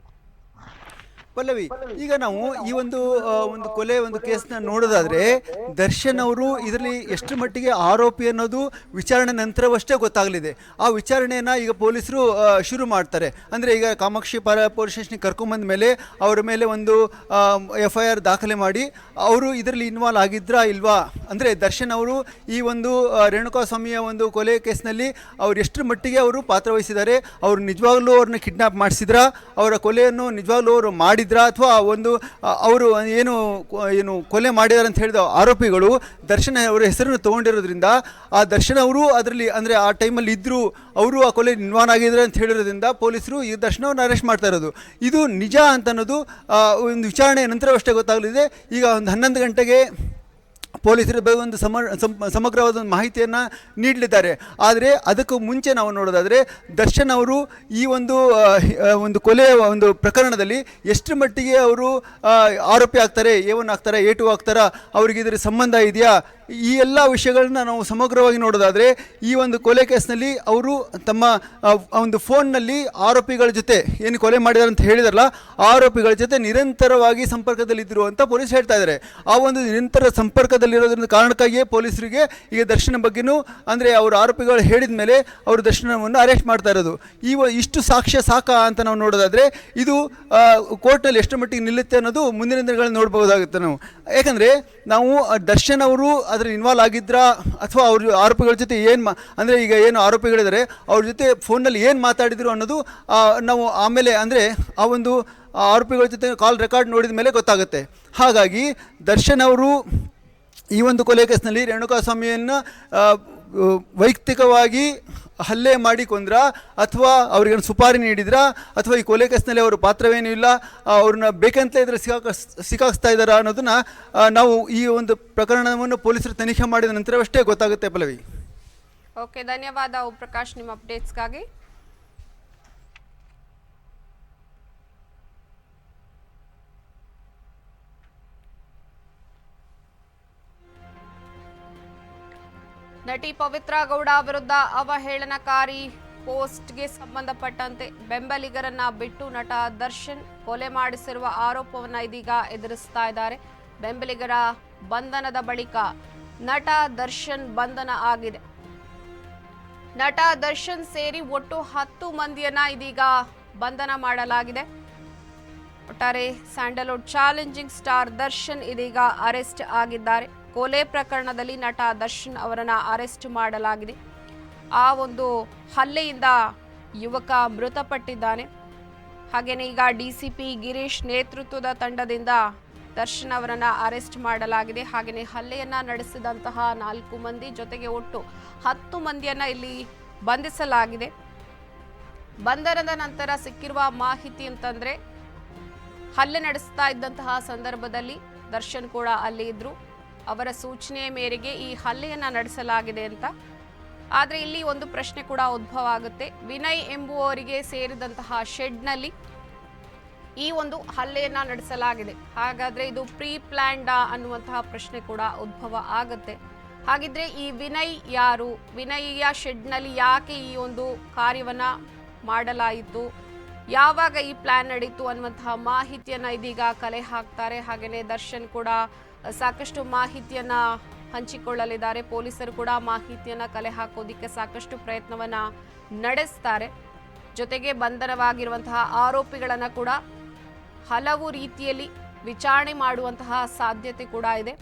ಪಲ್ಲವಿ, ಈಗ ನಾವು ಈ ಒಂದು ಕೊಲೆ ಒಂದು ಕೇಸ್ನ ನೋಡೋದಾದ್ರೆ ದರ್ಶನ್ ಅವರು ಇದರಲ್ಲಿ ಎಷ್ಟು ಮಟ್ಟಿಗೆ ಆರೋಪಿ ಅನ್ನೋದು ವಿಚಾರಣೆ ನಂತರವಷ್ಟೇ ಗೊತ್ತಾಗಲಿದೆ. ಆ ವಿಚಾರಣೆಯನ್ನು ಈಗ ಪೊಲೀಸರು ಶುರು ಮಾಡ್ತಾರೆ. ಅಂದರೆ ಈಗ ಕಾಮಾಕ್ಷಿ ಪೊಲೀಸ್ ಸ್ಟೇಷನ್ಗೆ ಕರ್ಕೊಂಬಂದ ಮೇಲೆ ಅವರ ಮೇಲೆ ಒಂದು FIR ದಾಖಲೆ ಮಾಡಿ ಅವರು ಇದರಲ್ಲಿ ಇನ್ವಾಲ್ವ್ ಆಗಿದ್ರಾ ಇಲ್ವಾ, ಅಂದರೆ ದರ್ಶನ್ ಅವರು ಈ ಒಂದು ರೇಣುಕಾಸ್ವಾಮಿಯ ಒಂದು ಕೊಲೆ ಕೇಸ್ನಲ್ಲಿ ಅವ್ರು ಎಷ್ಟರ ಮಟ್ಟಿಗೆ ಅವರು ಪಾತ್ರವಹಿಸಿದ್ದಾರೆ, ಅವರು ನಿಜವಾಗ್ಲೂ ಅವ್ರನ್ನ ಕಿಡ್ನಾಪ್ ಮಾಡಿಸಿದ್ರಾ, ಅವರ ಕೊಲೆಯನ್ನು ನಿಜವಾಗ್ಲೂ ಅವರು ಮಾಡಿದ್ರಾ, ಅಥವಾ ಒಂದು ಅವರು ಏನು ಕೊಲೆ ಮಾಡಿದ್ದಾರೆ ಅಂತ ಹೇಳಿದ ಆರೋಪಿಗಳು ದರ್ಶನ್ ಅವರ ಹೆಸರನ್ನು ತೊಗೊಂಡಿರೋದ್ರಿಂದ ಆ ದರ್ಶನ್ ಅವರು ಅದರಲ್ಲಿ ಅಂದರೆ ಆ ಟೈಮಲ್ಲಿ ಇದ್ದರು, ಅವರು ಆ ಕೊಲೆ ಇನ್ವಾಲ್ವ್ ಆಗಿದ್ದಾರೆ ಅಂತ ಹೇಳಿರೋದ್ರಿಂದ ಪೊಲೀಸರು ಈ ದರ್ಶನವನ್ನು ಅರೆಸ್ಟ್ ಮಾಡ್ತಾ ಇರೋದು. ಇದು ನಿಜ ಅಂತ ಅನ್ನೋದು ಒಂದು ವಿಚಾರಣೆ ನಂತರವಷ್ಟೇ ಗೊತ್ತಾಗಲಿದೆ. ಈಗ ಒಂದು 11 ಗಂಟೆಗೆ ಪೊಲೀಸರ ಬಗ್ಗೆ ಒಂದು ಸಮಗ್ರವಾದ ಒಂದು ಮಾಹಿತಿಯನ್ನು ನೀಡಲಿದ್ದಾರೆ. ಆದರೆ ಅದಕ್ಕೂ ಮುಂಚೆ ನಾವು ನೋಡೋದಾದರೆ ದರ್ಶನ್ ಅವರು ಈ ಒಂದು ಕೊಲೆಯ ಒಂದು ಪ್ರಕರಣದಲ್ಲಿ ಎಷ್ಟು ಮಟ್ಟಿಗೆ ಅವರು ಆರೋಪಿ ಆಗ್ತಾರೆ, A1 ಆಗ್ತಾರೆ, A2 ಆಗ್ತಾರಾ, ಅವ್ರಿಗೆ ಇದರ ಸಂಬಂಧ ಇದೆಯಾ, ಈ ಎಲ್ಲ ವಿಷಯಗಳನ್ನ ನಾವು ಸಮಗ್ರವಾಗಿ ನೋಡೋದಾದರೆ ಈ ಒಂದು ಕೊಲೆ ಕೇಸ್ನಲ್ಲಿ ಅವರು ತಮ್ಮ ಒಂದು ಫೋನ್ನಲ್ಲಿ ಆರೋಪಿಗಳ ಜೊತೆ ಏನು ಕೊಲೆ ಮಾಡಿದಾರೆ ಅಂತ ಹೇಳಿದಾರಲ್ಲ, ಆರೋಪಿಗಳ ಜೊತೆ ನಿರಂತರವಾಗಿ ಸಂಪರ್ಕದಲ್ಲಿದ್ದರು ಅಂತ ಪೊಲೀಸ್ ಹೇಳ್ತಾ ಇದ್ದಾರೆ. ಆ ಒಂದು ನಿರಂತರ ಸಂಪರ್ಕದಲ್ಲಿರೋದ್ರಿಂದ ಕಾರಣಕ್ಕಾಗಿಯೇ ಪೊಲೀಸರಿಗೆ ಈಗ ದರ್ಶನ ಬಗ್ಗೆನೂ ಅಂದರೆ ಅವರು ಆರೋಪಿಗಳು ಹೇಳಿದ ಮೇಲೆ ಅವರು ದರ್ಶನವನ್ನು ಅರೆಸ್ಟ್ ಮಾಡ್ತಾ ಇರೋದು. ಇಷ್ಟು ಸಾಕ್ಷ್ಯ ಸಾಕ ಅಂತ ನಾವು ನೋಡೋದಾದರೆ ಇದು ಕೋರ್ಟ್ನಲ್ಲಿ ಎಷ್ಟು ಮಟ್ಟಿಗೆ ನಿಲ್ಲುತ್ತೆ ಅನ್ನೋದು ಮುಂದಿನ ದಿನಗಳಲ್ಲಿ ನೋಡ್ಬೋದಾಗುತ್ತೆ ನಾವು. ಯಾಕಂದರೆ ನಾವು ದರ್ಶನ್ ಅವರು ಅದ್ರಲ್ಲಿ ಇನ್ವಾಲ್ವ್ ಆಗಿದ್ರಾ ಅಥವಾ ಅವ್ರ ಆರೋಪಿಗಳ ಜೊತೆ ಅಂದರೆ ಈಗ ಏನು ಆರೋಪಿಗಳಿದ್ದಾರೆ ಅವ್ರ ಜೊತೆ ಫೋನಲ್ಲಿ ಏನು ಮಾತಾಡಿದ್ರು ಅನ್ನೋದು ನಾವು ಆಮೇಲೆ ಅಂದರೆ ಆ ಒಂದು ಆರೋಪಿಗಳ ಜೊತೆ ಕಾಲ್ ರೆಕಾರ್ಡ್ ನೋಡಿದ ಮೇಲೆ ಗೊತ್ತಾಗುತ್ತೆ. ಹಾಗಾಗಿ ದರ್ಶನ್ ಅವರು ಈ ಒಂದು ಕೊಲೆ ಕೇಸ್ನಲ್ಲಿ ರೇಣುಕಾಸ್ವಾಮಿಯನ್ನು ವೈಯಕ್ತಿಕವಾಗಿ ಹಲ್ಲೆ ಮಾಡಿ ಕೊಂದ್ರ ಅಥವಾ ಅವ್ರಿಗೇನು ಸುಪಾರಿ ನೀಡಿದ್ರಾ ಅಥವಾ ಈ ಕೊಲೆ ಕೇಸ್ನಲ್ಲಿ ಅವರ ಪಾತ್ರವೇನೂ ಇಲ್ಲ, ಅವ್ರನ್ನ ಬೇಕಂತಲೇ ಇದ್ರೆ ಸಿಕ್ಕಾಕ್ಸ್ತಾ ಇದ್ದಾರಾ ಅನ್ನೋದನ್ನ ನಾವು ಈ ಒಂದು ಪ್ರಕರಣವನ್ನು ಪೊಲೀಸರು ತನಿಖೆ ಮಾಡಿದ ನಂತರವಷ್ಟೇ ಗೊತ್ತಾಗುತ್ತೆ. ಪಲ್ಲವಿ, ಓಕೆ, ಧನ್ಯವಾದ ಪ್ರಕಾಶ್ ನಿಮ್ಮ ಅಪ್ಡೇಟ್ಸ್ಗಾಗಿ. ನಟಿ ಪವಿತ್ರ ಗೌಡ ವಿರುದ್ಧ ಅವಹೇಳನಕಾರಿ ಪೋಸ್ಟ್ಗೆ ಸಂಬಂಧಪಟ್ಟಂತೆ ಬೆಂಬಲಿಗರನ್ನ ಬಿಟ್ಟು ನಟ ದರ್ಶನ್ ಕೊಲೆ ಮಾಡಿಸಿರುವ ಆರೋಪವನ್ನ ಇದೀಗ ಎದುರಿಸ್ತಾ ಇದ್ದಾರೆ. ಬೆಂಬಲಿಗರ ಬಂಧನದ ಬಳಿಕ ನಟ ದರ್ಶನ್ ಬಂಧನ ಆಗಿದೆ. ನಟ ದರ್ಶನ್ ಸೇರಿ ಒಟ್ಟು 10 ಮಂದಿಯನ್ನ ಇದೀಗ ಬಂಧನ ಮಾಡಲಾಗಿದೆ. ಒಟ್ಟಾರೆ ಸ್ಯಾಂಡಲ್ವುಡ್ ಚಾಲೆಂಜಿಂಗ್ ಸ್ಟಾರ್ ದರ್ಶನ್ ಇದೀಗ ಅರೆಸ್ಟ್ ಆಗಿದ್ದಾರೆ. ಕೊಲೆ ಪ್ರಕರಣದಲ್ಲಿ ನಟ ದರ್ಶನ್ ಅವರನ್ನ ಅರೆಸ್ಟ್ ಮಾಡಲಾಗಿದೆ. ಆ ಒಂದು ಹಲ್ಲೆಯಿಂದ ಯುವಕ ಮೃತಪಟ್ಟಿದ್ದಾನೆ. ಹಾಗೇನೇ ಈಗ DCP ಗಿರೀಶ್ ನೇತೃತ್ವದ ತಂಡದಿಂದ ದರ್ಶನ್ ಅವರನ್ನ ಅರೆಸ್ಟ್ ಮಾಡಲಾಗಿದೆ. ಹಾಗೇನೇ ಹಲ್ಲೆಯನ್ನ ನಡೆಸಿದಂತಹ 4 ಮಂದಿ ಜೊತೆಗೆ ಒಟ್ಟು 10 ಮಂದಿಯನ್ನ ಇಲ್ಲಿ ಬಂಧಿಸಲಾಗಿದೆ. ಬಂಧನದ ನಂತರ ಸಿಕ್ಕಿರುವ ಮಾಹಿತಿ ಅಂತಂದ್ರೆ ಹಲ್ಲೆ ನಡೆಸ್ತಾ ಇದ್ದಂತಹ ಸಂದರ್ಭದಲ್ಲಿ ದರ್ಶನ್ ಕೂಡ ಅಲ್ಲಿ ಇದ್ರು. ಅವರ ಸೂಚನೆಯ ಮೇರೆಗೆ ಈ ಹಲ್ಲೆಯನ್ನ ನಡೆಸಲಾಗಿದೆ ಅಂತ. ಆದರೆ ಇಲ್ಲಿ ಒಂದು ಪ್ರಶ್ನೆ ಕೂಡ ಉದ್ಭವ ಆಗುತ್ತೆ. ವಿನಯ್ ಎಂಬುವವರಿಗೆ ಸೇರಿದಂತಹ ಶೆಡ್ನಲ್ಲಿ ಈ ಒಂದು ಹಲ್ಲೆಯನ್ನ ನಡೆಸಲಾಗಿದೆ. ಹಾಗಾದ್ರೆ ಇದು ಪ್ರೀ ಪ್ಲಾನ್ಡ್ ಅನ್ನುವಂತಹ ಪ್ರಶ್ನೆ ಕೂಡ ಉದ್ಭವ ಆಗುತ್ತೆ. ಹಾಗಿದ್ರೆ ಈ ವಿನಯ್ ಯಾರು? ವಿನಯ್ಯ ಶೆಡ್ನಲ್ಲಿ ಯಾಕೆ ಈ ಒಂದು ಕಾರ್ಯವನ್ನ ಮಾಡಲಾಯಿತು? ಯಾವಾಗ ಈ ಪ್ಲಾನ್ ನಡೀತು ಅನ್ನುವಂತಹ ಮಾಹಿತಿಯನ್ನ ಇದೀಗ ಕಲೆ ಹಾಕ್ತಾರೆ. ಹಾಗೇನೆ ದರ್ಶನ್ ಕೂಡ ಸಾಕಷ್ಟು ಮಾಹಿತಿಯನ್ನ ಹಂಚಿಕೊಳ್ಳಲಿದ್ದಾರೆ. ಪೊಲೀಸರು ಕೂಡ ಮಾಹಿತಿಯನ್ನ ಕಲೆ ಹಾಕೋದಿಕ್ಕೆ ಸಾಕಷ್ಟು ಪ್ರಯತ್ನವನ್ನ ನಡೆಸ್ತಾರೆ. ಜೊತೆಗೆ ಬಂಧನವಾಗಿರುವಂತಹ ಆರೋಪಿಗಳನ್ನ ಕೂಡ ಹಲವು ರೀತಿಯಲ್ಲಿ ವಿಚಾರಣೆ ಮಾಡುವಂತಹ ಸಾಧ್ಯತೆ ಕೂಡ ಇದೆ.